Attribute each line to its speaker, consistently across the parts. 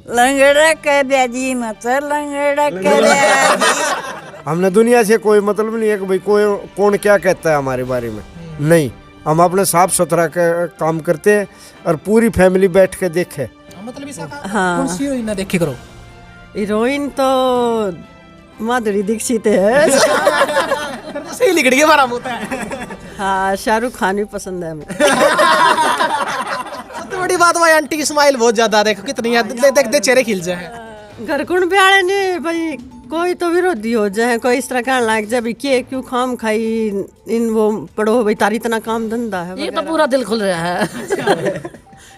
Speaker 1: लंगड़ा के ब्याजी मत लंगड़ा के ब्याजी।
Speaker 2: हमने दुनिया से कोई मतलब नहीं है कि भाई कोई कौन क्या कहता है हमारे बारे में, नहीं। हम अपने साफ सुथरा काम करते हैं और पूरी फैमिली बैठ के देखे।
Speaker 3: मतलब
Speaker 1: हाँ।
Speaker 3: कौन सी हीरोइन देखे करो?
Speaker 1: हीरोइन तो माधुरी दीक्षित है।
Speaker 3: सही लिख रही है हमारा होता है।
Speaker 1: हाँ, शाहरुख खान भी पसंद है हमें।
Speaker 3: सबसे बड़ी बात भाई आंटी की स्माइल बहुत ज्यादा, देखो कितनी है, देखते चेहरे खिल जाए।
Speaker 1: घर कुण ब्याले ने भाई कोई तो विरोधी हो जाए, कोई इस तरह कहने लग जाए के क्यों खाम खाई इन वो पढ़ो भाई तारी इतना काम धंधा है।
Speaker 4: ये तो पूरा दिल खुल रहा है।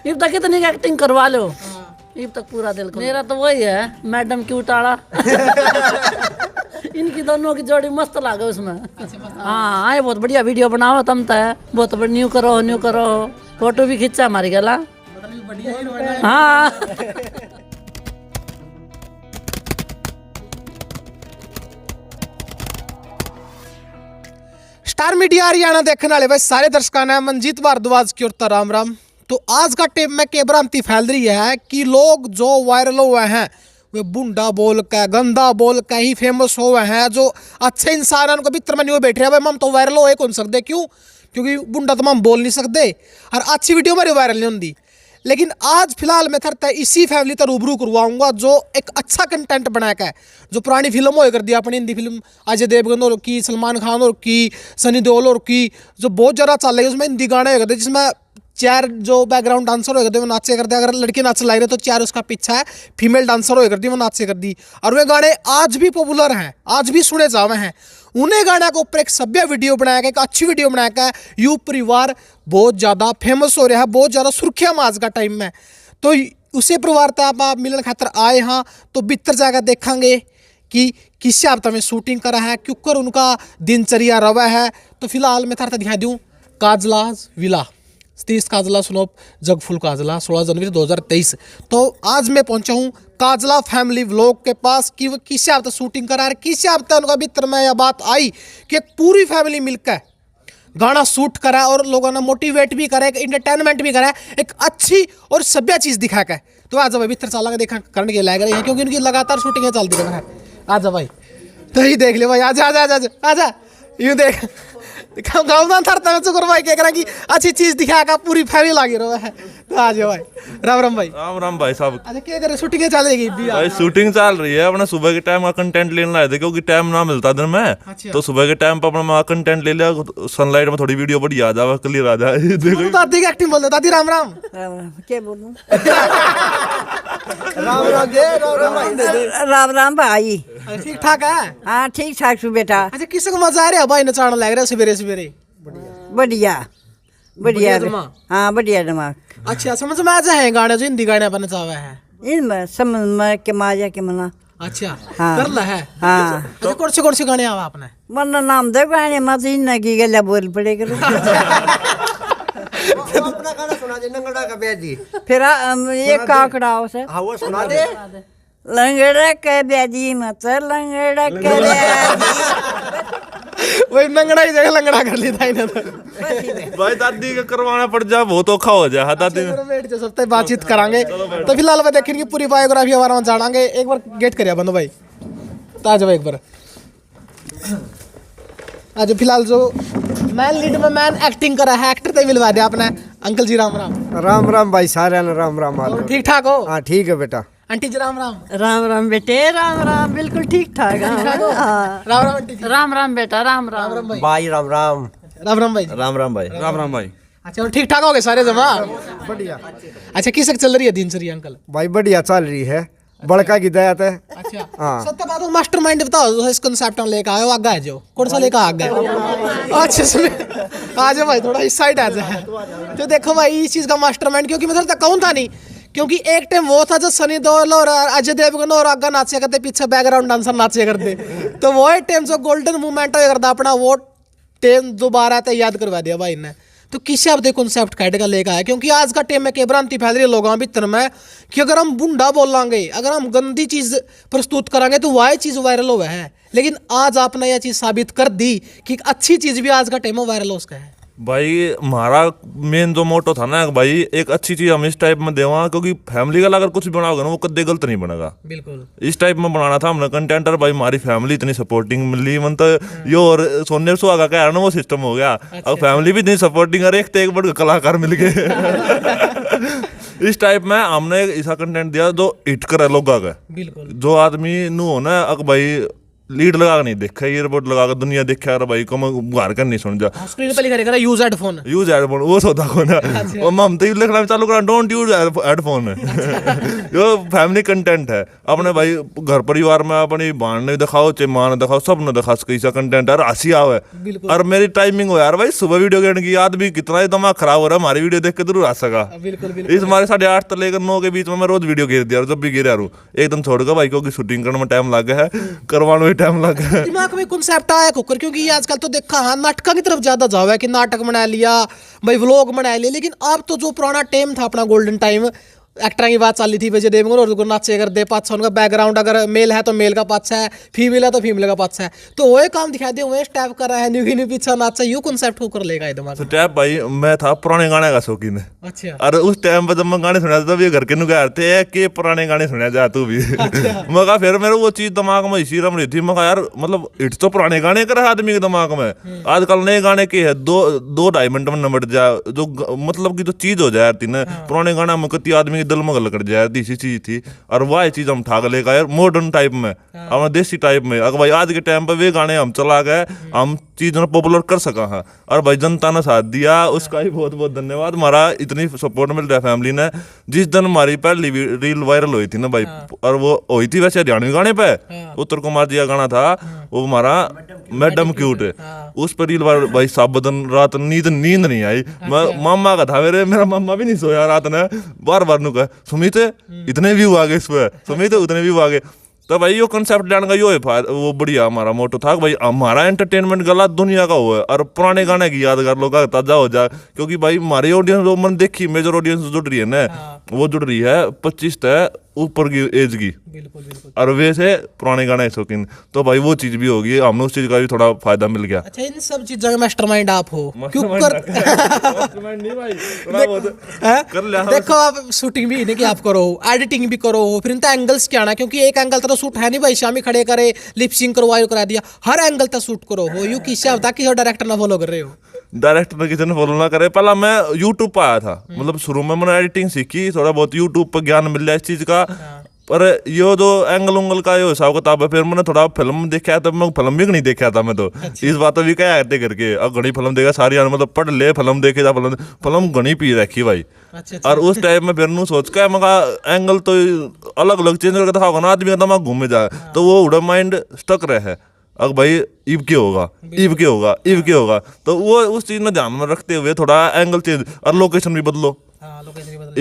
Speaker 4: ये तक कितनी एक्टिंग करवा लो, ये तक पूरा दिल खुल। मेरा तो वही है, मैडम क्यों टाड़ा। इनकी दोनों की जोड़ी मस्त लागे उसमें। हाँ आए बहुत बढ़िया वीडियो बनाओ तुम तो, बहुत न्यू करो, फोटो भी खींचा हमारी गला। हाँ
Speaker 3: स्टार मीडिया हरियाणा देखने वाले भाई सारे दर्शकों ने मनजीत भारद्वाज की ओर तो राम राम। तो आज का टेप में के भ्रांति फैल रही है कि लोग जो वायरल हुए हैं वे बुंडा बोल के गंदा बोल के ही फेमस हुए हैं। जो अच्छे इंसान उनको भीतर में नहीं बैठ रहे भाई हम तो वायरल हो कौन सकते, क्यों? क्योंकि बुंडा तो हम बोल नहीं सकते और अच्छी वीडियो हमारी वायरल नहीं होती। लेकिन आज फिलहाल मैं थरता इसी फैमिली तो रूबरू करवाऊंगा जो एक अच्छा कंटेंट बना के, जो पुरानी फिल्म हो कर दिया अपनी हिंदी फिल्म अजय देवगन और की, सलमान खान और की, सनी देओल और की, जो बहुत ज़्यादा चल रही है। उसमें हिंदी गाने हो गए जिसमें चार जो बैकग्राउंड डांसर हो गए वो नाचे कर दे। अगर लड़की नाच ला रहे तो चार उसका पीछा है फीमेल डांसर हो कर दी वो नाचे कर दी। और वे गाने आज भी पॉपुलर हैं, आज भी सुने जावे हैं। उन्हें गाने के ऊपर एक सभ्य वीडियो बनाया गया, एक अच्छी वीडियो बनाया गया। यू परिवार बहुत ज़्यादा फेमस हो रहा है, बहुत ज़्यादा सुर्खियाँ में आज का टाइम में। तो उसे परिवार तक आप मिलन खातर आए हाँ तो भीतर जाकर देखेंगे कि किस हिसाब में शूटिंग करा है, क्यों कर उनका दिनचर्या रवा है। तो फिलहाल मैं थारा ध्यान दूँ काजलाज विला 30 काजला स्नोप जगफुल काजला 16 जनवरी 2023। तो आज मैं पहुंचा हूँ काजला फैमिली व्लॉग के पास कि वो किस हिसाब से शूटिंग करा है, किस हिसाब से उनका भीतर में यह बात आई कि एक पूरी फैमिली मिलकर गाना शूट करा और लोगों ने मोटिवेट भी करा, इंटरटेनमेंट भी करा, एक अच्छी और सभ्य चीज़ दिखा के। तो आज भाई भीतर चला देखा करने के लग रहे हैं क्योंकि उनकी लगातार शूटिंग चलती रहा है। आज भाई तो ही देख ले भाई, आजा आजा आजा आजा यूँ देख गाँव थरता चुकर भाई कह रहा कि अच्छी चीज दिखाएगा पूरी फैमिली लागे रहा है। तो आ जाओ भाई। राम राम भाई।
Speaker 5: राम राम भाई साहब।
Speaker 3: अच्छा क्या करे शूटिंग चल रही है
Speaker 5: भाई? शूटिंग चल रही है, अपना सुबह के टाइम का कंटेंट लेने आए थे क्योंकि टाइम ना मिलता दिन में।
Speaker 3: अच्छा।
Speaker 5: तो सुबह के टाइम पर अपना कंटेंट ले लिया, सनलाइट में थोड़ी वीडियो बढ़िया आ जाए, क्लियर आ जाए। देखो
Speaker 3: दादी की एक्टिंग बोल दो। दादी राम राम।
Speaker 1: क्या बोलूं?
Speaker 2: राम राम
Speaker 1: राम राम भाई।
Speaker 3: ठीक ठाक है?
Speaker 1: हाँ ठीक ठाक छू बेटा।
Speaker 3: अच्छा किसी को मजा आ रहा है भाई नचाना लग रहा है सवेरे सवेरे?
Speaker 1: बढ़िया बढ़िया।
Speaker 3: दिमाग।
Speaker 1: हाँ बढ़िया दिमाग।
Speaker 3: अच्छा समझ में आ जाए गाने जो हिंदी गाने बना चाहे है?
Speaker 1: इनमें समझ में के माजा के मना।
Speaker 3: अच्छा
Speaker 1: हाँ।
Speaker 3: कर ला है।
Speaker 1: हाँ
Speaker 3: अच्छा कौन से गाने आवा आपने?
Speaker 1: वरना नाम दे गाने मत इन की गला बोल पड़ेगा।
Speaker 2: अपना गाना सुना दे लंगड़ा का ब्याजी।
Speaker 1: फिर ये काकड़ा से
Speaker 2: हाँ वो सुना दे।
Speaker 1: लंगड़ा के ब्याजी मत लंगड़ा के ब्याजी।
Speaker 3: वही लंगड़ा ही जगह लंगड़ा कर लेता है तो।
Speaker 5: भाई दादी का करवाना पड़ जाए बहुत औखा हो जाए। हाँ दादी
Speaker 3: बैठ जाओ सब बातचीत करांगे। तो फिलहाल मैं देखेंगे पूरी बायोग्राफी हमारा में जानांगे। एक बार गेट करिए बंदो भाई। तो आ जाओ एक बार। आज फिलहाल जो मैन लीड में मैन एक्टिंग करा है एक्टर तो मिलवा दिया आपने। अंकल जी राम राम।
Speaker 2: राम राम भाई, सारे ने राम राम।
Speaker 3: और ठीक ठाक हो?
Speaker 2: हाँ ठीक है बेटा।
Speaker 3: आंटी जी राम राम।
Speaker 1: राम राम बेटे राम राम। बिल्कुल ठीक ठाक। हाँ
Speaker 3: राम राम आंटी जी।
Speaker 4: राम राम बेटा राम राम।
Speaker 2: भाई राम राम।
Speaker 3: राम राम भाई।
Speaker 5: राम राम भाई। राम राम भाई।
Speaker 3: अच्छा और ठीक ठाक हो गए सारे जमा?
Speaker 2: बढ़िया।
Speaker 3: अच्छा किस चल रही है दिनचर्या अंकल?
Speaker 2: भाई बढ़िया चल रही है, बड़का की दया है।
Speaker 3: अच्छा
Speaker 2: हाँ।
Speaker 3: सत्य बात मास्टरमाइंड बताओ जो इस कांसेप्ट में लेकर आए हो आगे आ जाओ। कौन सा लेकर आ गए? अच्छा सुनिए आ जाओ भाई थोड़ा इस साइड आ जाए। तो देखो भाई इस चीज़ का मास्टरमाइंड क्योंकि मैं थोड़ा कहूँ था नहीं क्योंकि एक टाइम वो था जो सनी देओल और अजय देवगन और आगे नाचे करते पीछे बैकग्राउंड डांसर नाचे करते। तो वो टाइम जो गोल्डन मूवमेंट हो करता अपना वो टाइम दोबारा तो याद करवा दिया भाई ने। तो किस आप कॉन्सेप्ट काट का लेकर आए क्योंकि आज का टाइम में के भ्रांति फैल रही है लोगों भीतर में कि अगर हम बुंडा बोलेंगे, अगर हम गंदी चीज़ प्रस्तुत करेंगे तो वही चीज़ वायरल हुआ है। लेकिन आज आपने यह चीज़ साबित कर दी कि एक अच्छी चीज़ भी आज का टाइम में वायरल हो सकता है।
Speaker 5: भाई हमारा मेन जो मोटो था ना भाई, एक अच्छी चीज हम इस टाइप में देवा, क्योंकि फैमिली का अगर कुछ भी बनाओगे ना वो कदे गलत नहीं बनेगा।
Speaker 3: बिल्कुल
Speaker 5: इस टाइप में बनाना था हमने कंटेंट, और भाई हमारी फैमिली इतनी सपोर्टिंग मिली, मतलब यो और सोने सुहागा कह रहा ना वो सिस्टम हो गया। अब फैमिली भी इतनी सपोर्टिंग और एक बड़ कलाकार मिल गए। इस टाइप में हमने ऐसा कंटेंट दिया जो हिट करे लोगों का।
Speaker 3: बिल्कुल
Speaker 5: जो आदमी नु हो ना अक भाई लीड लगा के नहीं देखा, ईयरबड लगा के दुनिया देखा यार भाई को मैं घर कर नहीं सुन जा
Speaker 3: स्क्रीन पे लिखा रहेगा यूज हेडफोन।
Speaker 5: यूज हेडफोन वो सोता को ना और हम तो लिखना चालू करा don't use headphone. Yo family content है अपने भाई घर परिवार में अपनी बहन ने दिखाओ चाहे मां ने दिखाओ सब ने दिखा कैसा कंटेंट है, हंसी आवे। और मेरी टाइमिंग हो यार भाई सुबह वीडियो गिरने की, आदमी कितना दिमाग खराब हो रहा है हमारी वीडियो देख के जरूर हंसेगा। इस हमारे 8:30 से लेकर 9 के बीच में मैं रोज वीडियो गिर दिया, जब भी गिरा रू एकदम छोड़ कर भाई, क्योंकि शूटिंग करने में टाइम लग गया है, करवाने में टाइम लग गया है।
Speaker 3: दिमाग में कॉन्सेप्ट आया कुकर, क्योंकि ये आजकल तो देखा हाँ नाटक की तरफ ज्यादा जाओ है कि नाटक बना लिया भाई, व्लॉग बना लिया। लेकिन अब तो जो पुराना टाइम था अपना गोल्डन टाइम, एक्टर की बात चली थी वजह देवगन और नाचे कर दे पाछा उनका बैकग्राउंड, अगर मेल है तो मेल का पाछा है, फीमेल है तो फीमेल का पाछा है, तो वो काम दिखा दे वो स्टेप कर रहा है न्यू पीछा नाचा, यू कॉन्सेप्ट को कर लेगा ये दिमाग में।
Speaker 5: स्टेप भाई मैं था पुराने गाने का शौकीन है।
Speaker 3: अच्छा
Speaker 5: और उस टाइम पर जब मैं गाने सुना तब ये घर के नुकैर थे कि पुराने गाने सुना जा तू भी। मैं कहा फिर मेरे वो चीज दिमाग में इसी रम रही थी, मैं कहा यार मतलब इट्स तो पुराने गाने कर आदमी के दिमाग में, आजकल नए गाने के है 2-2.5 मिनट में नमट जाए, जो मतलब की जो चीज हो जाए तीन पुराने गाना में कति आदमी के दिल में गल कर जाए इसी चीज थी। और वह चीज हम ठाक लेगा यार मॉडर्न टाइप में, अपना देसी टाइप में। अगर भाई आज के टाइम पे वे गाने हम चला गए, हम चीज पॉपुलर कर सका है, और भाई जनता ने साथ दिया उसका ही बहुत बहुत धन्यवाद। हमारा इतनी सपोर्ट मिल रहा है फैमिली ने। जिस दिन हमारी पहली रील वायरल हुई थी ना भाई, और वो हुई थी वैसे हरियाणवी गाने पे, उत्तर कुमार जी का गाना था वो हमारा मैडम क्यूट, उस पर रील वायरल भाई, सब दिन रात नींद नहीं आई। मामा का था मेरा मामा भी नहीं सोया रात ने, बार बार नु कहा सुमित इतने व्यू आ गए इस पे, सुमित उतने व्यू आ गए। तो भाई यो कंसेप्ट लेने का यो है वो बढ़िया हमारा मोटो था भाई, हमारा एंटरटेनमेंट गला दुनिया का हो है, और पुराने गाने की याद कर लो का ताजा हो जाए। क्योंकि भाई हमारी ऑडियंस जो मैंने देखी मेजर ऑडियंस जुड़ रही है ना, वो जुड़ रही है 25 से ऊपर की एज की, और वैसे पुराने गाने शौकीन। तो भाई वो चीज भी होगी, हमें उस चीज का भी थोड़ा फायदा मिल गया।
Speaker 3: अच्छा इन सब चीजों में मास्टरमाइंड आप हो क्यों कर देखो आप शूटिंग भी नहीं कि आप करो, एडिटिंग भी करो, फिर इनका एंगल्स क्या आना, क्योंकि एक एंगल तो शूट है नहीं भाई शामी खड़े करे लिपसिंग करवायो करा दिया, हर एंगल तक शूट करो हो। यू किससे होता कि डायरेक्टर ना फॉलो कर रहे हो?
Speaker 5: डायरेक्टर किसी ने फॉलो ना करे। पहला मैं यूट्यूब पर आया था, मतलब शुरू में मैंने एडिटिंग सीखी, थोड़ा बहुत यूट्यूब पर ज्ञान मिल रहा है इस चीज का। पर यो जो एंगल उंगल का यो हिसाब किताब है, फिर मैंने थोड़ा फिल्म देखा, तब मैं फिल्म भी नहीं देखा था मैं तो। इस बात भी क्या आते करके अब घनी फिल्म देखा सारी, मतलब पढ़ ले फिल्म देखे था, फिल्म घनी पी रखी भाई। और उस टाइम में फिर नू सोच के मैं एंगल तो अलग अलग चेंज करके दिखाओगा ना, आदमी का दिमाग घूमे जाए, तो वो उड़ा माइंड स्टक रहे अब भाई इब के होगा, इब के होगा, इब के होगा। तो वो उस चीज में ध्यान में रखते हुए थोड़ा एंगल चेंज और लोकेशन भी बदलो।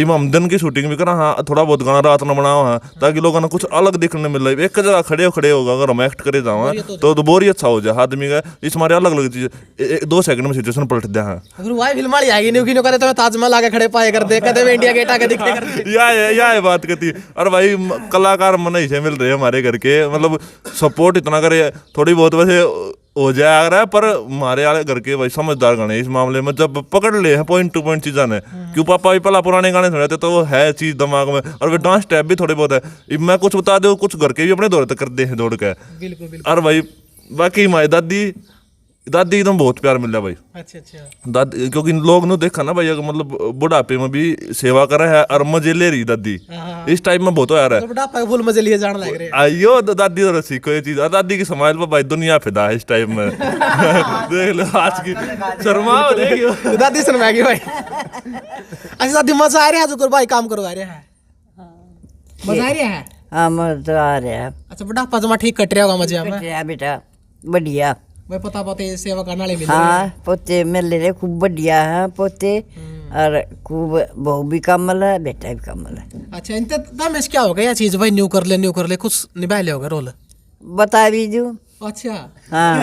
Speaker 5: हम दिन की शूटिंग भी करा, हाँ थोड़ा बहुत गाना रात में बनाओ, हाँ ताकि लोगों ने कुछ अलग देखने मिल रहा है। एक जगह खड़े होगा अगर हम एक्ट करे जाओ तो बोरियत सा हो जाए आदमी का। इस हमारे अलग अलग चीज 2 सेकंड में सिचुएशन पलट दिया है।
Speaker 3: अगर वही फिल्म वाली आएगी न्यू की करे तो मैं ताजमहल आके खड़े पाए कर दे, कहते इंडिया गेट आके दिखे कर दे।
Speaker 5: या बात करती। और भाई कलाकार मन ही मिल रहे हैं हमारे घर के, मतलब सपोर्ट इतना करे थोड़ी बहुत वैसे हो जाए रहा है, पर हमारे वाले घर के भाई समझदार गाने इस मामले में जब पकड़ ले हैं पॉइंट टू पॉइंट चीज़ा ने। क्यों पापा भी पहला पुराने गाने सुने थे तो वो है चीज़ दिमाग में, और वे डांस स्टेप भी थोड़े बहुत है। मैं कुछ बता दूं, कुछ घर के भी अपने दौरे तक कर दे हैं दौड़ के। और भाई बाकी हमारी दादी एकदम बहुत प्यार मिल रहा भाई।
Speaker 3: अच्छा
Speaker 5: दादी, क्योंकि लोग ने देखा ना भाई अगर मतलब बुढ़ापे में भी सेवा कर रहा है और मजे ले रही दादी, इस टाइप में बहुत हो यार है।
Speaker 3: बुढ़ापा फुल मजे लिए जाने लग रहे हैं।
Speaker 5: आइयो दादी तो सीखो ये चीज, और दादी की समाइल पर भाई दुनिया फिदा है इस टाइप में। देख लो आज की शर्माओ, देखियो
Speaker 3: दादी शर्माएगी भाई। अच्छा दादी मजा आ रहा है जो भाई काम करो आ रहा है, मजा आ रहा है?
Speaker 6: हाँ मजा आ रहा है।
Speaker 3: अच्छा बुढ़ापा जमा ठीक कट रहा होगा मजे में?
Speaker 6: बढ़िया बेटा बढ़िया।
Speaker 3: भाई पता सेवा करने वाले मिल
Speaker 6: हाँ पोते मिल रहे खूब बढ़िया है पोते, और खूब बहू भी कमल है बेटा भी कमल है।
Speaker 3: अच्छा इनते दमेश क्या हो गया चीज भाई न्यू कर ले कुछ निभा ले होगा रोल
Speaker 6: बता भी दू।
Speaker 3: अच्छा
Speaker 6: हाँ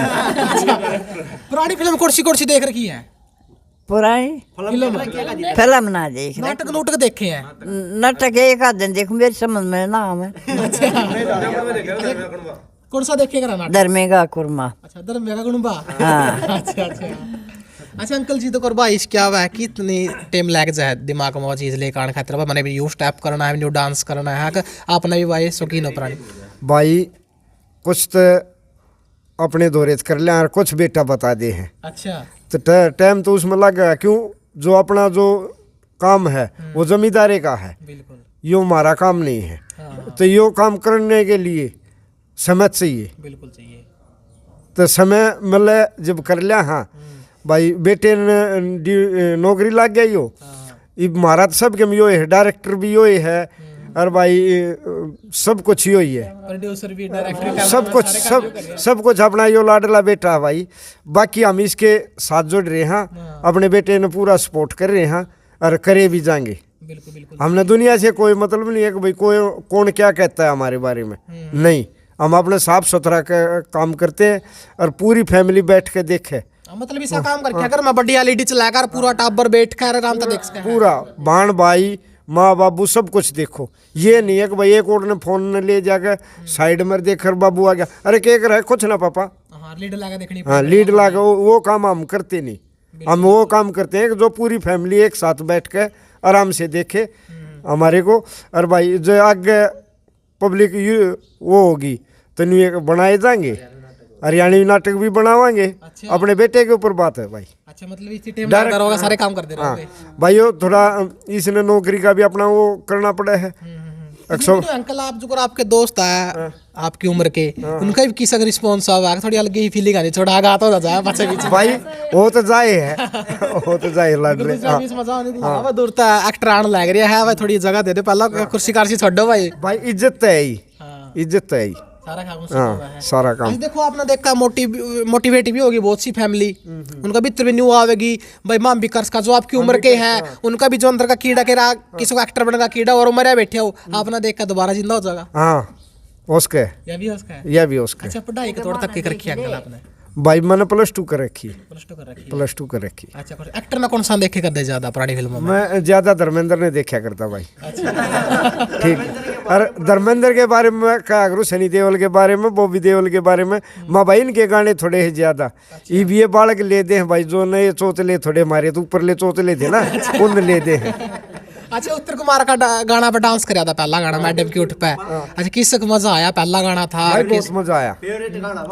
Speaker 3: पुरानी फिल्म कौन सी देख रखी है?
Speaker 6: पुरानी फिल्म ना देख,
Speaker 3: नाटक देखे हैं?
Speaker 6: नाटक एक आध दिन देखूं, मेरी समझ में नाम है।
Speaker 3: कौन सा देखेगा नाटक?
Speaker 6: धर्मेगा कुर्मा।
Speaker 3: अच्छा धर्मेगा कुर्मा।
Speaker 6: हाँ
Speaker 3: अच्छा अच्छा अंकल जी तो करवा इस क्या हुआ है कि इतनी टाइम लग जाए दिमाग में वो चीज़ लेकर आने खातिर मैंने भी यू स्टेप करना है न्यू डांस करना है कि आपने भी भाई शौकीन हो पुरानी
Speaker 2: भाई कुछ तो अपने दौरे से कर लिया और कुछ बेटा बता दे हैं
Speaker 3: अच्छा
Speaker 2: तो टाइम तो उसमें लग गया क्यों जो अपना जो काम है वो जमींदारी का है
Speaker 3: बिल्कुल
Speaker 2: यो हमारा काम नहीं है तो यो काम करने के लिए समय चाहिए
Speaker 3: बिल्कुल चाहिए
Speaker 2: तो समय मिले जब कर लिया हाँ भाई बेटे ने नौकरी लग गई हो ये हमारा तो सब के यो है डायरेक्टर भी यो है और भाई सब कुछ यो ही है
Speaker 3: प्रोड्यूसर भी डायरेक्टर
Speaker 2: सब कुछ सब कुछ अपना यो लाडला बेटा है भाई बाकी हम इसके साथ जुड़ रहे हैं अपने बेटे ने पूरा सपोर्ट कर रहे हैं और करे भी जाएंगे
Speaker 3: बिल्कुल बिल्कुल
Speaker 2: हमने दुनिया से कोई मतलब नहीं है कि भाई कोई कौन क्या कहता है हमारे बारे में नहीं हम अपने साफ सुथरा काम करते हैं और पूरी फैमिली बैठ के देखे
Speaker 3: मतलब ऐसा काम करके अगर मैं बड़ी एलईडी चलाकर पूरा टाबर बैठ कर आराम से देख सके
Speaker 2: पूरा बाण भाई माँ बाबू सब कुछ देखो ये नहीं है कि भाई एक और ने फोन ने ले जाकर साइड में देखकर बाबू आ गया अरे क्या कर रहा है कुछ ना पापा
Speaker 3: हाँ लीड लगा देखनी
Speaker 2: हाँ लीड लगा वो काम हम करते नहीं हम वो काम करते हैं कि जो पूरी फैमिली एक साथ बैठ के आराम से देखे हमारे को और भाई जो आगे पब्लिक वो होगी तो न्यू बनाए जाएंगे हरियाणवी नाटक भी बनावाएंगे अपने बेटे के ऊपर बात है भाई
Speaker 3: अच्छा मतलब इसी टाइम लगा होगा सारे काम कर दे रहे होगे
Speaker 2: भाई वो थोड़ा इसने नौकरी का भी अपना वो करना पड़ा है
Speaker 3: तो अंकल आप जो आपके दोस्त है आपकी उम्र के उनका भी किस रिस्पॉन्स हुआ थोड़ी अलग ही फीलिंग आनी थोड़ा आगा तो जाए पीछे पीछे
Speaker 2: भाई वो तो जाए है वो तो जाए लड़ रहे
Speaker 3: हाँ दूर तक एक्टर आने लग रहा है भाई थोड़ी जगह दे दे पहला कुर्सी कारसी छोड़ो भाई
Speaker 2: भाई इज्जत है ही इज्जत है ही
Speaker 3: सारा काम
Speaker 2: हाँ सारा काम
Speaker 3: देखो आपने देखा मोटिवेट भी होगी बहुत सी फैमिली उनका भी रिन्यू आवेगी भाई माम भी का जो आपकी उम्र के हैं उनका भी जो अंदर का कीड़ा के रहा किसी को एक्टर बनने का कीड़ा और मरिया बैठे हो आपने देखा दोबारा जिंदा हो जाएगा
Speaker 2: हाँ उसके यह भी उसके
Speaker 3: अच्छा पढ़ाई के तौर तक की रखी अंकल आपने
Speaker 2: भाई मैंने +2 कर रखी
Speaker 3: +2
Speaker 2: कर रखी
Speaker 3: अच्छा एक्टर में कौन सा देखे कर दे ज्यादा पुरानी फिल्मों में
Speaker 2: मैं ज्यादा धर्मेंद्र ने देखा करता भाई ठीक है और धर्मेंद्र के बारे में क्या करूँ सनी देओल के बारे में बॉबी देओल के बारे में माँ भाई इनके गाने थोड़े हैं ज्यादा ये भी ये बालक ले दे हैं भाई जो नए चौतले थोड़े मारे तो ऊपर ले चौतले थे ना उन ले दे हैं
Speaker 3: अच्छा उत्तर कुमार का गाना पे डांस कराया था पहला गाना मैडम की उठ पे अच्छा किस मजा आया पहला गाना था
Speaker 2: बहुत मजा आया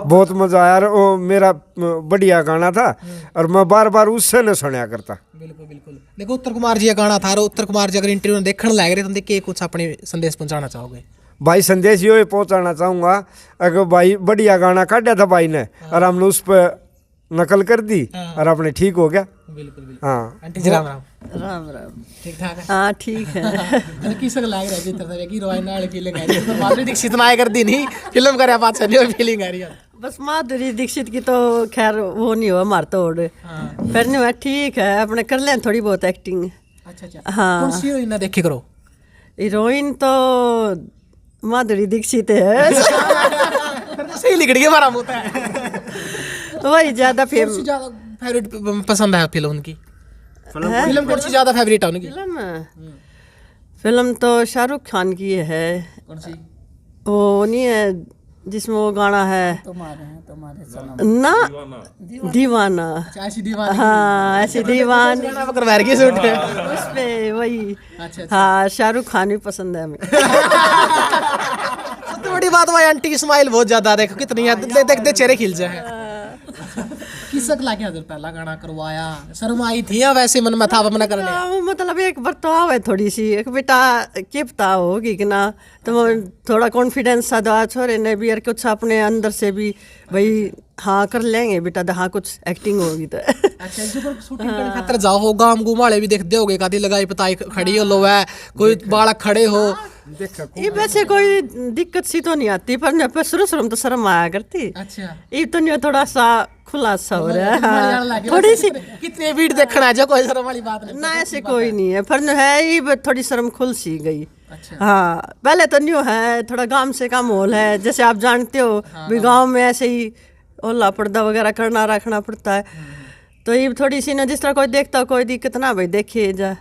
Speaker 2: बहुत मजा आया और वो मेरा बढ़िया गाना था और मैं बार बार उससे न सुना करता
Speaker 3: बिल्कुल बिल्कुल देखो उत्तर कुमार जी का गाना था और उत्तर कुमार जी अगर इंटरव्यू देखने लग रहे तो देखिए कुछ अपने संदेश पहुंचाना चाहोगे
Speaker 2: भाई संदेश ये पहुंचाना चाहूँगा अगर भाई बढ़िया गाना काटा था भाई ने और हमने उस पर नकल कर दी और अपने ठीक हो गया
Speaker 3: बिल्कुल
Speaker 2: हाँ
Speaker 3: आंटी जी राम राम
Speaker 1: राम राम
Speaker 3: ठीक ठाक है
Speaker 1: हाँ ठीक है
Speaker 3: किस लग रहा है जितना तरह की रोहिणी वाली फीलिंग आ रही है माधुरी दीक्षित ना कर दी नहीं फिल्म करे बात चली और फीलिंग आ रही है
Speaker 1: बस माधुरी दीक्षित की तो खैर वो नहीं हुआ मार तोड़ फिर नहीं हुआ ठीक है अपने कर लें थोड़ी बहुत एक्टिंग
Speaker 3: अच्छा अच्छा
Speaker 1: हाँ
Speaker 3: कौन सी हीरोइन देखे करो
Speaker 1: हीरोइन तो माधुरी दीक्षित है
Speaker 3: सही लिख रही है हमारा मुंह है
Speaker 1: वही ज्यादा
Speaker 3: कौन सी ज्यादा फेवरेट पसंद है फिल्म उनकी फिल्म कौन सी ज्यादा फेवरेट है उनकी
Speaker 1: फिल्म तो शाहरुख खान की है
Speaker 3: कौन सी
Speaker 1: वो नहीं है जिसमें वो गाना है
Speaker 4: तुम्हारे सनम
Speaker 1: ना दीवाना
Speaker 3: ऐसी दीवानी
Speaker 1: हाँ ऐसी दीवान
Speaker 3: गाना करवा रही है सूट पे
Speaker 1: उस पे वही
Speaker 3: अच्छा
Speaker 1: हाँ शाहरुख खान भी पसंद है हमें
Speaker 3: सबसे बड़ी बात भाई आंटी की स्माइल बहुत ज्यादा देखो कितनी है देखते चेहरे खिल जाए किसक लाके हजर पहला गाना करवाया शर्म आई थी या वैसे मन में था अपना करने
Speaker 1: वो मतलब एक बार तो आवे थोड़ी सी एक बेटा के पता होगी कि ना तो थोड़ा कॉन्फिडेंस सा दवा छोरे ने भी और कुछ अपने अंदर से भी भाई हाँ कर लेंगे बेटा हाँ कुछ एक्टिंग होगी तो
Speaker 3: अच्छा जो शूटिंग करने खातिर जाओ हो गाम गुमाड़े भी देखते होगे काती लगाई पताई खड़ी हो लो है कोई बालक खड़े हो
Speaker 1: ये वैसे कोई दिक्कत सी तो नहीं आती पर शुरू शुरू में तो शर्म आया करती
Speaker 3: अच्छा
Speaker 1: ये तो नहीं थोड़ा सा खुला सा हो रहा है हाँ, थोड़ी सी
Speaker 3: कितने वीड देखना है जो कोई शर्म वाली बात नहीं
Speaker 1: ना ऐसे कोई नहीं है पर है ये थोड़ी शर्म खुल सी गई
Speaker 3: अच्छा
Speaker 1: हाँ पहले तो न्यू है थोड़ा गांव से का माहौल है जैसे आप जानते हो भी गांव में ऐसे ही ओला पर्दा वगैरह करना रखना पड़ता है तो ये थोड़ी सी ना जिस तरह कोई देखता हो कोई दिक्कत ना भाई देखिए जाए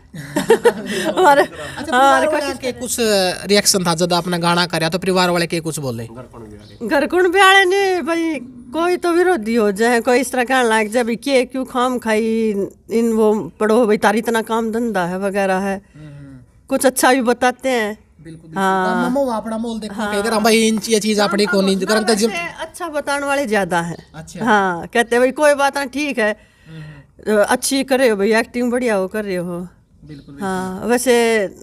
Speaker 1: हमारे
Speaker 3: अच्छा के कुछ रिएक्शन था जब आपने गाना कराया तो परिवार वाले के कुछ बोले
Speaker 1: घर कुण ब्याले ने भाई कोई तो विरोधी हो जाए, कोई इस तरह कहने लग जाए भाई के क्यों खाम खाई इन वो पढ़ो भाई तारी इतना काम धंधा है वगैरह है। कुछ अच्छा भी बताते हैं।
Speaker 3: बिल्कुल हाँ मम्मा अपना मोल देखो के अगर भाई इन चीज अपनी को नहीं करन तो
Speaker 1: अच्छा बताने वाले ज्यादा हैं।
Speaker 3: अच्छा
Speaker 1: हाँ कहते हैं भाई कोई बात ना ठीक है, अच्छी करे हो भाई, एक्टिंग बढ़िया हो कर रहे हो।
Speaker 3: बिल्कुल
Speaker 1: हाँ वैसे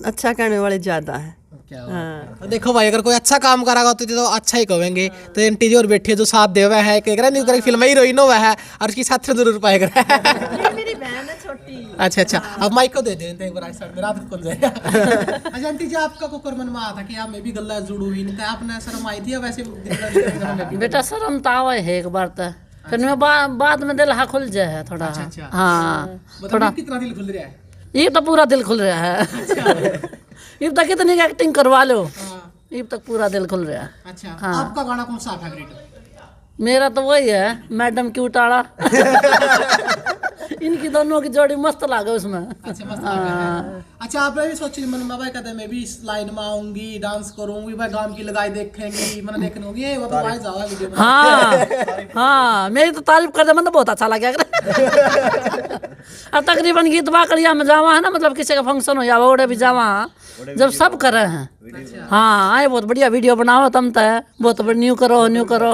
Speaker 1: अच्छा करने वाले ज्यादा हैं।
Speaker 3: क्या हाँ। देखो भाई अगर कोई अच्छा काम करेगा तो अच्छा ही कहेंगे। तो एंटी जी और बैठे जो साथ दे हुआ है कि नहीं करे फिल्म हीरोइन हुआ है और उसकी साथ जरूर पाएगा।
Speaker 1: मेरी बहन है छोटी।
Speaker 3: अच्छा अब माइक को दे देते एक बार साइड में रात को जाएगा। अच्छा आंटी जी आपका कुकर मन में आया था कि आप मैं भी गल्ला जुड़ू ही नहीं आपने शर्म आई थी या वैसे
Speaker 4: बेटा शर्म तो आवा है एक बार तो, फिर मैं बाद में दिल खुल जाए थोड़ा।
Speaker 3: अच्छा
Speaker 4: हाँ
Speaker 3: थोड़ा कितना दिल खुल रहा है?
Speaker 4: ये तो पूरा दिल खुल रहा है। ये तक कितनी एक्टिंग करवा लो, ये तक पूरा दिल खुल रहा है।
Speaker 3: अच्छा आपका गाना कौन सा फेवरेट है?
Speaker 4: मेरा तो वही है मैडम की उटाड़ा। इनकी दोनों की जोड़ी मस्त लागे उसमें।
Speaker 3: अच्छा मस्त लगा। अच्छा आपने भी सोची मन में भाई कहते मैं भी इस लाइन में आऊंगी डांस करूंगी भाई गाम की लगाई देखेंगी मैंने देखने होगी वो तो आए जाओगा वीडियो में।
Speaker 4: हाँ मेरी तो तारीफ कर दे मन तो बहुत अच्छा लगा। अब तकरीबन गीत बाकड़िया में जावा है ना, मतलब किसी का फंक्शन हो या ओड़े भी जावा जब सब कर रहे हैं। हाँ आए बहुत बढ़िया वीडियो बनाओ तुम तो, बहुत न्यू करो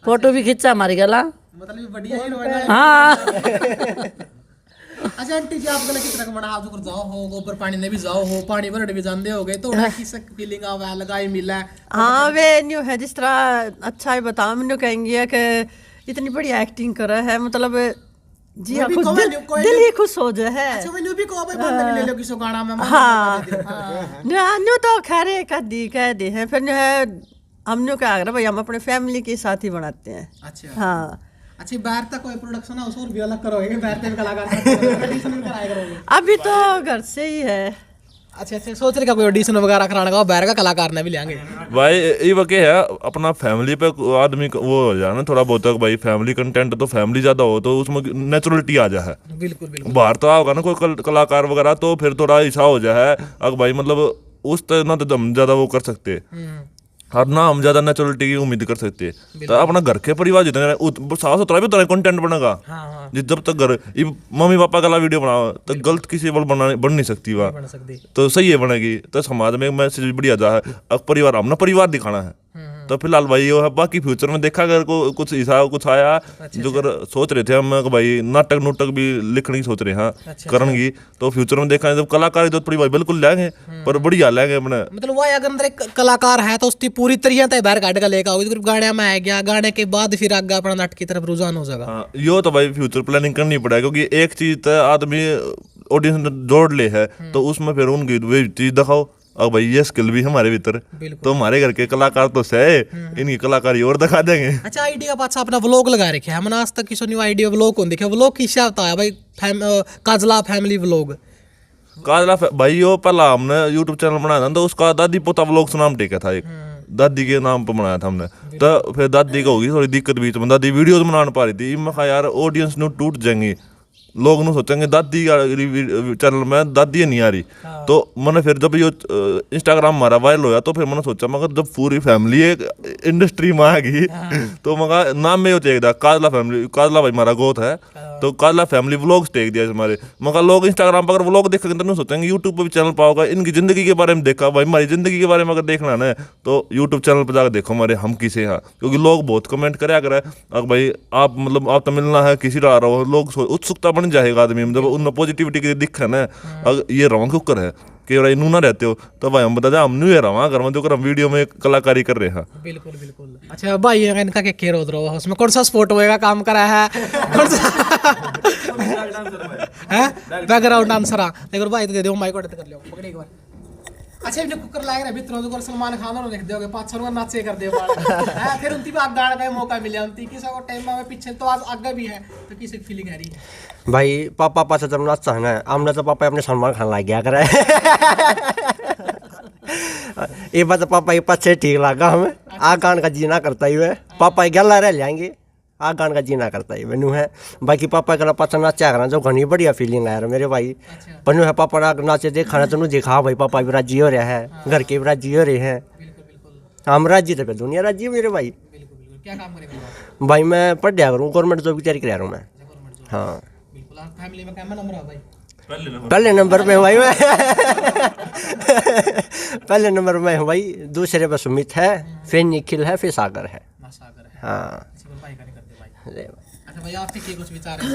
Speaker 4: फोटो भी खींचा हमारी गला
Speaker 3: मतलब बढ़िया ही।
Speaker 4: हाँ
Speaker 3: अच्छा आंटी जी आप गला कितना बड़ा आप जो जाओ हो ऊपर पानी में भी जाओ हो पानी भरने भी जानते हो गए तो किस फीलिंग आवा लगाई मिला?
Speaker 1: हाँ वे न्यू है जिस तरह अच्छा है बताओ मैंने कहेंगे कि इतनी बढ़िया एक्टिंग कर रहा है, मतलब जी हाँ खुश दिल ही खुश हो जाए है।
Speaker 3: अच्छा मैं न्यू भी को भाई बंद ले लो किसी गाना में।
Speaker 1: हाँ न्यू तो खैर कह दे हैं फिर है हम न्यू क्या भाई हम अपने फैमिली के साथ ही बनाते हैं।
Speaker 3: अच्छा
Speaker 1: हाँ
Speaker 3: अच्छा बाहर तक कोई प्रोडक्शन हाउस और भी अलग करोगे बाहर तक कलाकार ऑडिशन भी कराया करोगे?
Speaker 1: अभी तो घर से ही है।
Speaker 3: अच्छा सोच रहे कोई ऑडिशन वगैरह कराने का बाहर का कलाकार ने भी लेंगे
Speaker 5: भाई ये वके है अपना फैमिली पे आदमी वो हो जाए ना थोड़ा बहुत भाई फैमिली कंटेंट तो फैमिली ज्यादा हो तो उसमें नेचुरलिटी आ जाए।
Speaker 3: बिल्कुल
Speaker 5: बाहर तो होगा ना कोई कलाकार वगैरह तो फिर थोड़ा ऐसा हो जाए अगर भाई मतलब उस तरह ना तो हम ज्यादा वो कर सकते और ना हम ज्यादा नेचुरलिटी की उम्मीद कर सकते हैं। तो अपना घर के परिवार जितने साफ सुथरा भी उतना कंटेंट बनेगा। जब तक घर मम्मी पापा का वीडियो बनाओ तो गलत किसी बल बन नहीं सकती वह तो सही है बनेगी। तो समाज में मैसेज बढ़िया जा है अब परिवार हमने परिवार दिखाना है। तो फिलहाल भाई ये है बाकी फ्यूचर में देखा अगर को कुछ हिसाब कुछ आया जो अगर सोच रहे थे हम भाई नाटक भी लिखने की सोच रहे हैं करेंगी तो फ्यूचर में देखा जब कलाकार तो भाई बिल्कुल लेंगे पर बढ़िया लेंगे अपने।
Speaker 3: मतलब वो अगर अंदर एक कलाकार है तो उसकी पूरी तरीके बाहर काट का लेगा गाने में आ गया गाने के बाद फिर आगे अपना नाटक की तरफ रुझान हो जाएगा।
Speaker 5: हाँ यो तो भाई फ्यूचर प्लानिंग करनी पड़ेगा क्योंकि एक चीज तो आदमी ऑडियंस जोड़ ले है तो उसमें फिर उनकी वे चीज दिखाओ। अब भाई ये स्किल भी हमारे भीतर तो हमारे घर के कलाकार तो से इनकी कलाकारी और दिखा देंगे।
Speaker 3: अच्छा आइडिया बात अपना व्लॉग लगा रखे हमने आज तक किसी न्यू आइडिया व्लॉग कौन देखे व्लॉग की हिसाब है भाई काजला फैमिली व्लॉग
Speaker 5: काजला भाई यो पहला हमने यूट्यूब चैनल बनाया था तो उसका दादी पोता व्लॉग्स नाम टेका था एक दादी के नाम पर बनाया था हमने। तो फिर दादी को होगी थोड़ी दिक्कत बीच में दादी वीडियोस बना पा रही थी मैं कहा यार ऑडियंस ने टूट जाएंगे लोग न सोचेंगे दादी चैनल में दादी नहीं आ रही। तो मैंने फिर जब ये इंस्टाग्राम हमारा वायरल होया तो फिर मैंने सोचा मगर जब पूरी फैमिली एक इंडस्ट्री में आ गई तो मगर नाम में चाहिए था काजला फैमिली काजला भाई हमारा गोत है तो काजला फैमिली व्लॉग्स टेक दिया हमारे। मगर लोग इंस्टाग्राम पर अगर व्लॉग देखेंगे तो नहीं सोचेंगे यूट्यूब पर भी चैनल पाओगे इनकी जिंदगी के बारे में देखा भाई हमारी जिंदगी के बारे में अगर देखना है तो यूट्यूब चैनल पर जाकर देखो हमारे हम किसे हैं क्योंकि लोग बहुत कमेंट करे अगर भाई आप मतलब आप तो मिलना है किसी रहा रहो लोग उत्सुकता बन जाएगा आदमी में जब उन पॉजिटिविटी के दिख है ना अगर ये रवा कुकर है कि भाई नू ना रहते हो तो भाई हम बता दें हम नहीं रहा घर में जो हम वीडियो में कलाकारी कर रहे हैं।
Speaker 3: बिल्कुल बिल्कुल। अच्छा भाई इनका क्या केयर होता रहो उसमें कौन सा स्पोर्ट होएगा काम करा है कौन सा बैकग्राउंड डांसर लेकिन भाई दे दो माइक कर लो पकड़े एक बार। अच्छा इन्हें कुकर लाग रहा भीतर जो सलमान खान और लिख दोगे 5-6 रुपये नाचे कर दे फिर उनकी भी आग गाने का मौका मिला उनकी किसी को टाइम में पीछे तो आज आगे भी है तो किसी फीलिंग आ रही है
Speaker 7: भाई पापा पास जब नाचता है ना हमने तो पापा अपने सलमान खान ला गया करे ये बात पापा के पास ठीक लगा हमें आ गान का जीना करता ही है पापा गला रह जाएंगे आ गान का जीना करता ही मैनू है बाकी पापा का पास नाचा करा जो घनी बढ़िया फीलिंग आया मेरे भाई पन्नू है पापा नाचे देखा ना तुम देखा भाई पापा भी राजी हो रहा है घर के भी राजी हो रहे हैं हम राजी तो दुनिया राजी मेरे भाई।
Speaker 3: क्या काम करेगा
Speaker 7: भाई मैं पढ़ दिया करूँ, गवर्नमेंट जॉब की तैयारी कर रहा हूँ मैं। हाँ
Speaker 3: बिल्कुल। आप फैमिली में कैमरा नंबर है भाई?
Speaker 7: पहले नंबर पे हूँ भाई मैं। पहले नंबर में हूँ भाई, दूसरे पर सुमित है, फिर निखिल है, फिर सागर है।
Speaker 3: सागर है।
Speaker 7: हाँ
Speaker 3: भाई का नहीं करते भाई।
Speaker 7: ले।
Speaker 3: अच्छा भाई आपके की कुछ विचार है?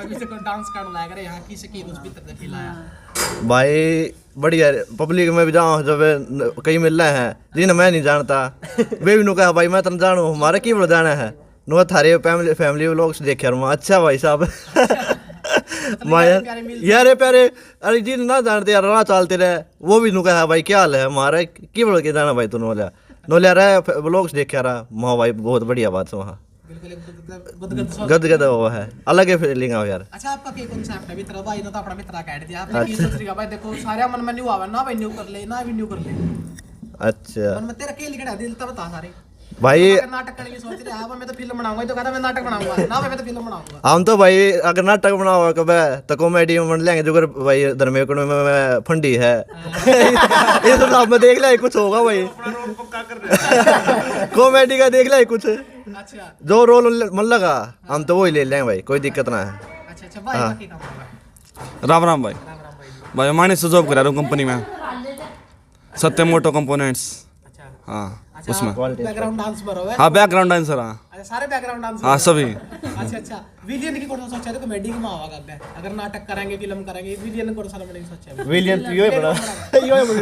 Speaker 3: किसी को डांस करना लग रहा है यहाँ, किसी की कुछ भीतर फील आया?
Speaker 8: भाई बढ़िया पब्लिक में भी जाऊँ जब कई मिल रहे हैं जिन्हें मैं नहीं जानता, वे भी नु कहा भाई मैं तुम जानू हमारा की बोल जाना है, नो थारे फैमिली व्लॉग्स देखे यार अच्छा भाई साहब। यारे प्यारे अरे जी ना जानते यार ना चलते रहे, वो भी नु कहा भाई क्या हाल है हमारा की बोल के जाना भाई तू नोलिया रहे व्लॉग्स देखे रहा माँ भाई बहुत बढ़िया बात है वहाँ। गदगद वो है, अलग है फीलिंग है यार।
Speaker 3: अच्छा आपका क्या कॉन्सेप्ट है मित्र भाई ने तो अपना मित्र काट दिया आपने की सोच रही भाई देखो सारे मन में न्यू आवे ना भाई न्यू कर ले ना भी न्यू कर ले।
Speaker 8: अच्छा
Speaker 3: मन में तेरा क्या लिखा है दिल तो बता सारे
Speaker 8: भाई
Speaker 3: अगर नाटक करने की सोच रहे हैं मैं तो फिल्म बनाऊंगा, तो कहता मैं नाटक बनाऊंगा ना भाई मैं तो फिल्म बनाऊंगा।
Speaker 8: हम तो भाई अगर नाटक बनाओ कब तो कॉमेडी में बन लेंगे जो भाई धर्मेक में फंडी है। ये तो आप में देख ले कुछ होगा भाई। कॉमेडी का देख ले कुछ
Speaker 3: अच्छा
Speaker 8: जो रोल मन लगा हम तो वही ले लेंगे भाई, कोई दिक्कत ना है।
Speaker 3: अच्छा अच्छा भाई बाकी काम होगा।
Speaker 9: राम राम भाई। भाई माने से जॉब करा रहा हूँ कंपनी में, सत्यम मोटो कंपोनेंट्स। हाँ उसमें
Speaker 3: बैकग्राउंड डांस पर हो।
Speaker 9: हाँ बैकग्राउंड डांसर। हाँ
Speaker 3: अच्छा सारे बैकग्राउंड डांस।
Speaker 9: हाँ सभी।
Speaker 3: अच्छा अच्छा विलियन की कौन सा सोचा है? तो कॉमेडी की में आवा करते हैं अगर नाटक करेंगे फिल्म करेंगे, विलियन कौन सा नहीं सोचा है?
Speaker 8: विलियन यो ही बड़ा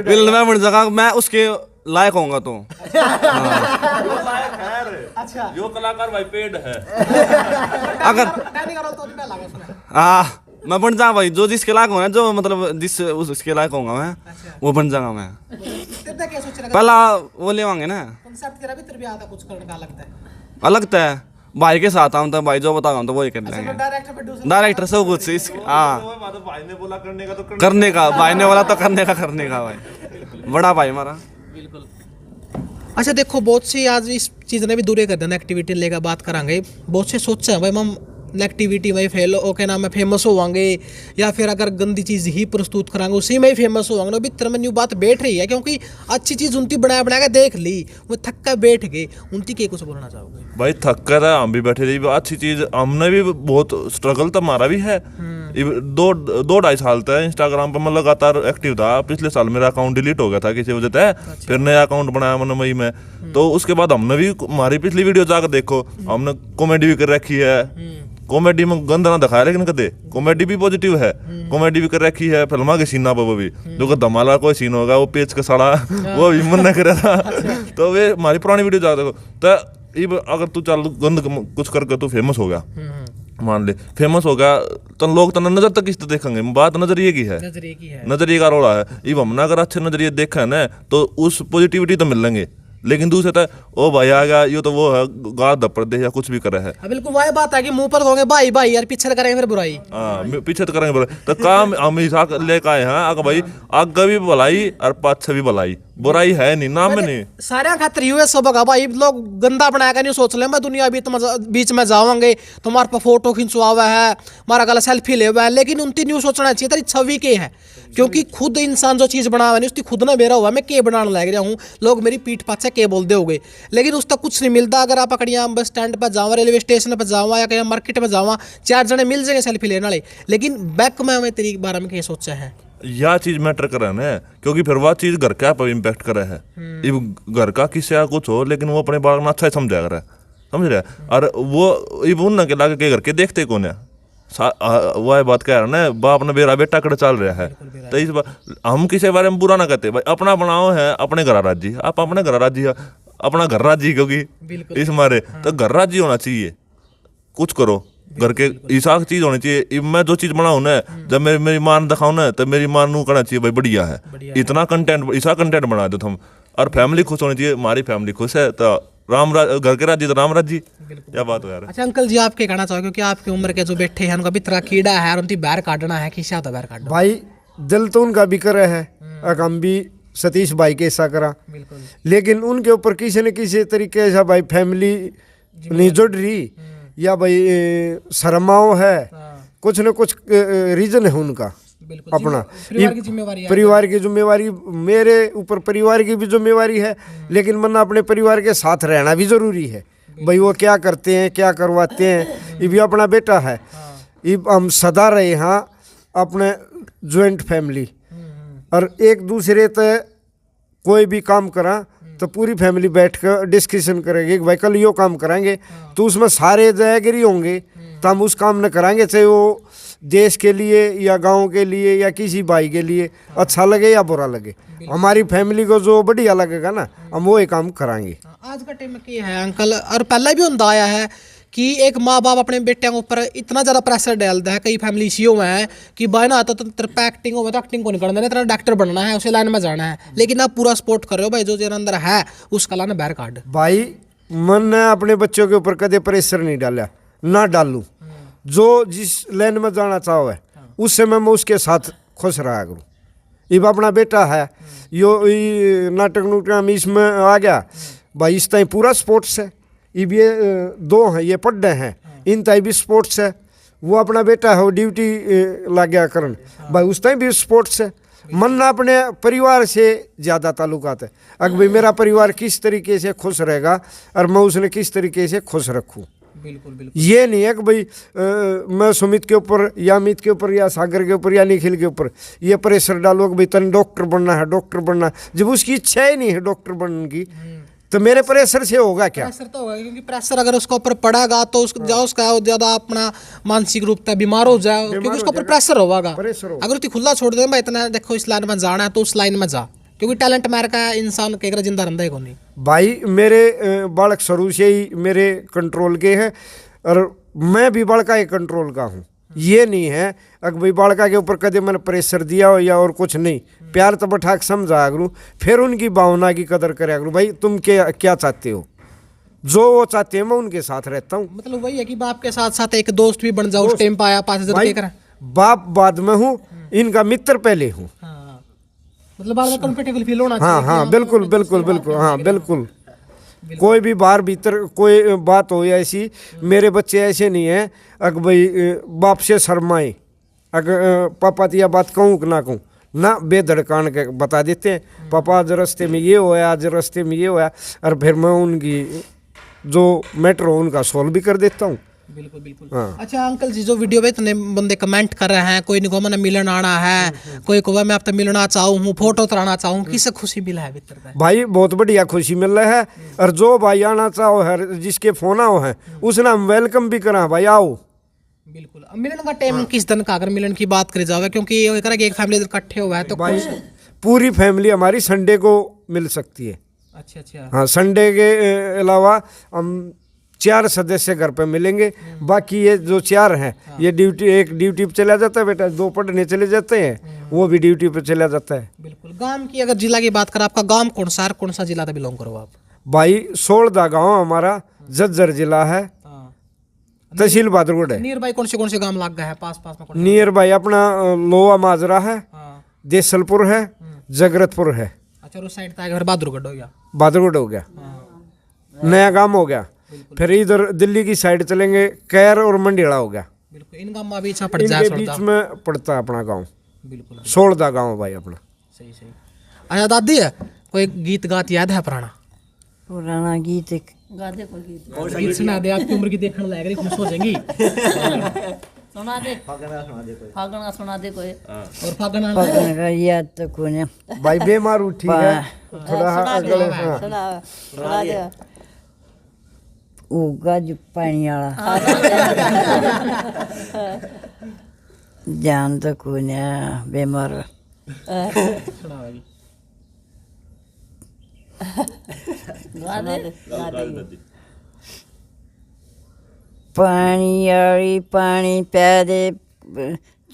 Speaker 9: फिल्म में बन जगह मैं उसके लायक होऊंगा तो।
Speaker 3: अच्छा
Speaker 5: जो कलाकार भाई पेड है
Speaker 9: अगर
Speaker 3: डैनी का रोल तो नहीं लगा उसमें।
Speaker 9: हाँ मैं बन जा भाई, जो जिसके लायक होगा जो मतलब जिस उसके लायक होऊंगा मैं वो बन जाऊंगा मैं।
Speaker 3: तेरा क्या सोच रहा है?
Speaker 9: पहला वो लेवांगे ना
Speaker 3: कॉन्सेप्ट तेरा भी तेरे भी आता कुछ करने का लगता है?
Speaker 9: अलग तो है भाई के साथ हम तो भाई जो बताऊंगा तो वही कर लेंगे।
Speaker 3: डायरेक्टर प्रोड्यूसर
Speaker 9: डायरेक्टर सब कुछ इस हाँ
Speaker 5: भाई ने बोला करने का तो
Speaker 9: करने का, भाई ने बोला तो करने का भाई बड़ा भाई हमारा।
Speaker 3: बिल्कुल। अच्छा देखो बहुत सी आज इस चीज़ ने भी दूर कर देना एक्टिविटी लेकर बात करांगे। बहुत से सोचा है भाई हम एक्टिविटी में फेल ओके ना मैं फेमस होवांगे या फिर अगर गंदी चीज़ ही प्रस्तुत करांगे उसी में ही फेमस होवांगे। अभी तरह में न्यू बात बैठ रही है क्योंकि अच्छी चीज़ उनकी बना के देख ली वो थक कर बैठ गए, उनकी क्या कुछ बोलना चाहोगे?
Speaker 5: भाई थक कर हम भी बैठे रही, अच्छी चीज हमने भी बहुत स्ट्रगल तो हमारा भी है। 2-2.5 साल तक इंस्टाग्राम पर मैं लगातार एक्टिव था। पिछले साल मेरा अकाउंट डिलीट हो गया था किसी वजह से, फिर नया अकाउंट बनाया मैंने मई में। तो उसके बाद हमने भी हमारी पिछली वीडियो जाकर देखो, हमने कॉमेडी भी कर रखी है। कॉमेडी में गंद ना दिखाया लेकिन कदे कॉमेडी भी पॉजिटिव है, कॉमेडी भी कर रखी है। फिल्मा के सीना पर वो भी जो कि धमाला कोई सीन होगा वो पेच का सड़ा वो भी मन न करे था। तो वे हमारी पुरानी वीडियो जा देखो तो अगर तू चल गंद कुछ करके तू फेमस हो गया, मान ले फेमस हो गया तो लोग तो नजर तक किस देखेंगे। बात नजरिए की है, नजरिए का रोड़ा है। इब हमने अगर अच्छे नजरिए देखा है ना तो उस पॉजिटिविटी तो मिल लेंगे, लेकिन दूसरे तो ओ भाई आ गया ये तो वो है गाड़ दपड़ दे या कुछ भी कर रहा है।
Speaker 3: बिल्कुल वही बात है कि मुंह पर कहोगे भाई भाई यार पीछे करेंगे फिर बुराई।
Speaker 5: हाँ पीछे तो करेंगे बुराई, तो काम हम लेकर आए हैं आगे भाई आगे भी भलाई और पाछे भी भलाई, बुराई है नहीं नाम में नहीं।
Speaker 3: सारे खातर यूएस सब होगा भाई लोग गंदा बनाएगा नहीं सोच ले मैं दुनिया बीच में जावांगे तुम्हारे पर फोटो खिंचवा हुआ है हमारा गला सेल्फी ले हुआ है, लेकिन उनकी न्यू सोचना चाहिए तेरी छवि के है क्योंकि खुद इंसान जो चीज़ बना हुआ है उसकी खुद ना बेरा हुआ मैं के बनाने लग रहा हूँ, लोग मेरी पीठ पाछे के बोल दोगे लेकिन उसका कुछ नहीं मिलता। अगर आप अकड़िया बस स्टैंड पर जावा, रेलवे स्टेशन पर जावा या कहीं मार्केट में जावा, 4 जने मिल जाएंगे सेल्फी लेने वाले, लेकिन बैक में हमें तेरी बारे में क्या सोचा है
Speaker 5: यह चीज मैटर कर रहा है क्योंकि फिर वह चीज घर का पर इम्पैक्ट कर रहा है। इब घर का किसी का कुछ हो लेकिन वो अपने बारे में अच्छा ही समझा कर रहा है, समझ रहा है। और वो इब उन के लाके के घर के देखते कौन है वह बात कह रहा है ना बाप ने बेरा बेटा कड़ चल रहा है। तो इस बार हम किसी बारे में बुरा ना कहते भाई, अपना बनाओ है अपने घर राजी, आप अपने घर राजी है अपना घर राजी क्योंकि इस मारे तो घर राजी होना चाहिए। कुछ करो घर के ऐसा चीज होनी चाहिए। मैं जो चीज बनाऊँ ना जब मेरी मां दिखाऊँ ना तो मेरी मां नू कहना चाहिए भाई बढ़िया है, इतना कंटेंट ऐसा कंटेंट बना दो हम। और फैमिली खुश होनी चाहिए, हमारी फैमिली खुश है तो राम घर के राजी तो राम राजी, क्या बात हो यार।
Speaker 3: अच्छा अंकल जी आप क्या कहना चाहोगे क्योंकि आपकी उम्र के जो बैठे हैं उनका भी तरह कीड़ा है और उनकी बैर काटना है कि शायद बैर काटना
Speaker 2: भाई दिल तो उनका भी कर रहा है, हम भी सतीश भाई के ऐसा करा, लेकिन उनके ऊपर किसी न किसी तरीके ऐसा भाई फैमिली नहीं जुड़ रही या भाई शर्माओ है, कुछ न कुछ रीजन है उनका अपना। परिवार की जिम्मेवारी मेरे ऊपर परिवार की भी जिम्मेवारी है, लेकिन मन अपने परिवार के साथ रहना भी जरूरी है। भाई वो क्या करते हैं, क्या करवाते हैं। ये भी अपना बेटा है। ये हम सदा रहे हाँ अपने ज्वाइंट फैमिली, और एक दूसरे ते कोई भी काम करा तो पूरी फैमिली बैठ कर डिस्कशन करेंगे कि भाई कल यो काम करेंगे, तो उसमें सारे एग्री होंगे तो हम उस काम न कराएंगे, चाहे वो देश के लिए या गांव के लिए या किसी भाई के लिए अच्छा लगे या बुरा लगे। हमारी फैमिली को जो बढ़िया लगेगा ना, हम वो काम कराएंगे।
Speaker 3: आज का टाइम में क्या है अंकल, और पहले भी होता आया है कि एक माँ बाप अपने बेटियों के ऊपर इतना ज़्यादा प्रेशर डालता है। कई फैमिली इसी में है कि भाई ना तो तेरे पे एक्टिंग हो, तो एक्टिंग को नहीं करना, तेरा डॉक्टर बनना है, उसे लाइन में जाना है, लेकिन आप पूरा सपोर्ट कर रहे हो भाई जो तेरे अंदर है उसका लाना बाहर काट।
Speaker 2: भाई मन ने अपने बच्चों के ऊपर कदे प्रेशर नहीं डाला, ना डालूं। जो जिस लाइन में जाना चाहो है उस समय मैं उसके साथ खुश रहा करूँ। अब अपना बेटा है यो नाटक नुटक में इसमें आ गया भाई, इस टाइम पूरा स्पोर्ट्स है। अब ये दो हैं, ये पढ़ रहे हैं, इन टाइम भी स्पोर्ट्स है। वो अपना बेटा है वो ड्यूटी लग गया करन भाई, उस टाइम भी स्पोर्ट्स है। मन ना अपने परिवार से ज़्यादा ताल्लुकात है। अगर भाई मेरा परिवार किस तरीके से खुश रहेगा और मैं उसने किस तरीके से खुश रखूँ।
Speaker 3: बिल्कुल बिल्कुल।
Speaker 2: ये नहीं है कि भाई मैं सुमित के ऊपर या अमित के ऊपर या सागर के ऊपर या निखिल के ऊपर ये प्रेशर डालो कि भाई तन डॉक्टर बनना है, डॉक्टर बनना है। जब उसकी इच्छा ही नहीं है डॉक्टर बनने की तो मेरे प्रेशर से होगा क्या?
Speaker 3: प्रेशर तो होगा, क्योंकि प्रेशर अगर उसके ऊपर पड़ेगा तो उसका ज़्यादा अपना मानसिक रूप से बीमार हो जाए, क्योंकि उसके ऊपर प्रेशर होगा। अगर तू खुला छोड़ दे भाई इतना देखो इस लाइन में जाना है तो उस लाइन में जा, क्योंकि टैलेंट मार का इंसान के अगर जिंदा रहता है कौन नहीं।
Speaker 2: भाई मेरे बालक शुरू से ही मेरे कंट्रोल के हैं और मैं भी बालका के कंट्रोल का हूँ। ये नहीं है अगर भाई बालका के ऊपर कदे मैंने प्रेशर दिया हो या और कुछ नहीं, प्यार तो बैठा के समझा करूँ, फिर उनकी भावना की कदर कराया करूँ। भाई तुम क्या चाहते हो, जो वो चाहते हैं मैं उनके साथ रहता हूँ।
Speaker 3: मतलब वही है कि बाप के साथ साथ एक दोस्त भी बन जाओ उस टाइम पाया 5,000 करें।
Speaker 2: बाप बाद में हूँ, इनका मित्र पहले हूँ।
Speaker 3: मतलब बार बार कंफर्टेबल फील होना चाहिए।
Speaker 2: हाँ बिल्कुल बिल्कुल बिल्कुल, हाँ बिल्कुल। कोई भी बाहर भीतर कोई बात हो ऐसी, मेरे बच्चे ऐसे नहीं हैं अगर भाई बाप से शर्माए, अगर पापा तो यह बात कहूँ कि ना कहूँ ना, बेधड़कान के बता देते हैं पापा आज रास्ते में ये होया, आज रास्ते में ये होया, और फिर मैं उनकी जो मैटर हो उनका सॉल्व भी कर देता हूँ।
Speaker 3: बिल्कुल बिल्कुल।
Speaker 2: हाँ।
Speaker 3: अच्छा अंकल जी, जो वीडियो पे इतने बंदे कमेंट कर रहे हैं, कोई निको मैंने मिलन आना है, कोई को मैं आपसे मिलना चाहूँ हूँ, फोटो उतराना चाहूँ, किससे खुशी मिला है भीतर?
Speaker 2: भाई बहुत बढ़िया खुशी मिल रहा है, और जो भाई आना चाहो है जिसके फोन आओ है उसने हम वेलकम भी करा भाई आओ।
Speaker 3: बिल्कुल। मिलन का टाइम किस दिन का, अगर मिलन की बात करी जाए, क्योंकि एक फैमिली इकट्ठे हुआ है तो
Speaker 2: भाई पूरी फैमिली हमारी संडे को मिल सकती है।
Speaker 3: अच्छा।
Speaker 2: हाँ, संडे के अलावा हम 4 सदस्य घर पे मिलेंगे। बाकी ये जो 4 हैं ये ड्यूटी, एक ड्यूटी पे चला जाता है बेटा, 2 पढ़ने चले जाते हैं, वो भी ड्यूटी पे चला जाता है।
Speaker 3: बिल्कुल। गांव की अगर जिला की बात करें, आपका गांव कौन सा है, कौन सा जिला से बिलोंग करो आप?
Speaker 2: भाई सोलदा गांव हमारा झज्जर जिला है, तहसील बहादुरगढ़ है।
Speaker 3: नियर बाई कौन से गांव लग गए हैं पास में?
Speaker 2: नियर बाई अपना लोहा माजरा है, देसलपुर है, जगरतपुर है।
Speaker 3: अच्छा, उस साइड तक बहादुरगढ़ हो गया,
Speaker 2: बहादुरगढ़ हो गया, नया गांव हो गया। फिर इधर दिल्ली की साइड चलेंगे, कैर और मंडेला हो गया।
Speaker 3: बिल्कुल। इन गांव में बीच में पड़ जाए,
Speaker 2: बीच में पड़ता है अपना गांव।
Speaker 3: बिल्कुल।
Speaker 2: सोलदा गांव भाई अपना।
Speaker 3: सही। अच्छा दादी है, कोई गीत गात याद है पुराना
Speaker 6: गीत
Speaker 4: गादे को गीत
Speaker 3: गीत सुना दे, आपकी उम्र की देखने लग रही, खुश हो जाएंगी।
Speaker 4: सुना दे, फागना सुना दे कोई।
Speaker 3: और फागना
Speaker 6: का याद तो कौन है
Speaker 2: भाई, बेमार उठी है थोड़ा अगले। हाँ
Speaker 6: उगा जो पानी वाला जान तो कौन है बेमार। पानी वाली पानी पै दे,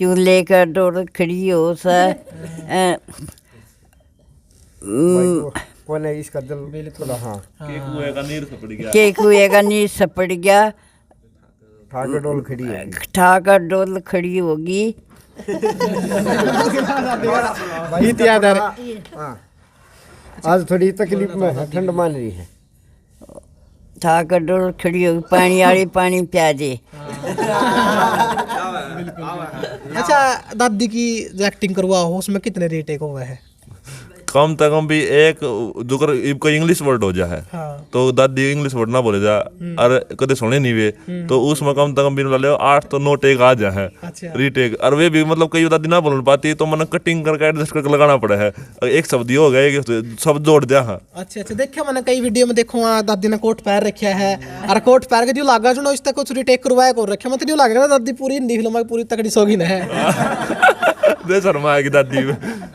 Speaker 6: चूल्हे का डोर खड़ी हो सा।
Speaker 2: कौन है इसका दिल थोड़ा। हाँ,
Speaker 5: के कुएं का नीर सपड़ गया,
Speaker 6: के कुएं का नीर सपड़ गया,
Speaker 2: ठाकर डोल खड़ी है,
Speaker 6: ठाकर डोल खड़ी होगी।
Speaker 2: गीत याद आ रहा। हाँ, आज थोड़ी तकलीफ में है, ठंड मान रही है।
Speaker 6: ठाकर डोल खड़ी होगी, पानी वाली पानी प्या दे।
Speaker 3: अच्छा दादी की जो एक्टिंग करवा हो उसमें कितने रीटेक हुए हैं?
Speaker 5: कम से कम भी एक जो कर कोई इंग्लिश वर्ड हो जा है तो दादी इंग्लिश वर्ड ना बोले जा और कदे सुने नहीं वे तो उसमें कम से कम भी ला ले 8 तो 9 टेक आ जा है रीटेक। और वे भी मतलब कई दादी ना बोल पाती तो मैंने कटिंग करके एडजस्ट करके लगाना पड़ा है। एक शब्द ही हो गया एक शब्द जोड़ दिया। हाँ
Speaker 3: अच्छा अच्छा, देखियो मैंने कई वीडियो में देखो दादी ने कोट पैर रखा है और कोट पैर के जो लागा जो इस तक कुछ रीटेक करवाया कर रखे मतलब नहीं लग रहा दादी पूरी हिंदी फिल्म पूरी तकड़ी सोगी ना है।
Speaker 5: दे शर्मा आएगी दादी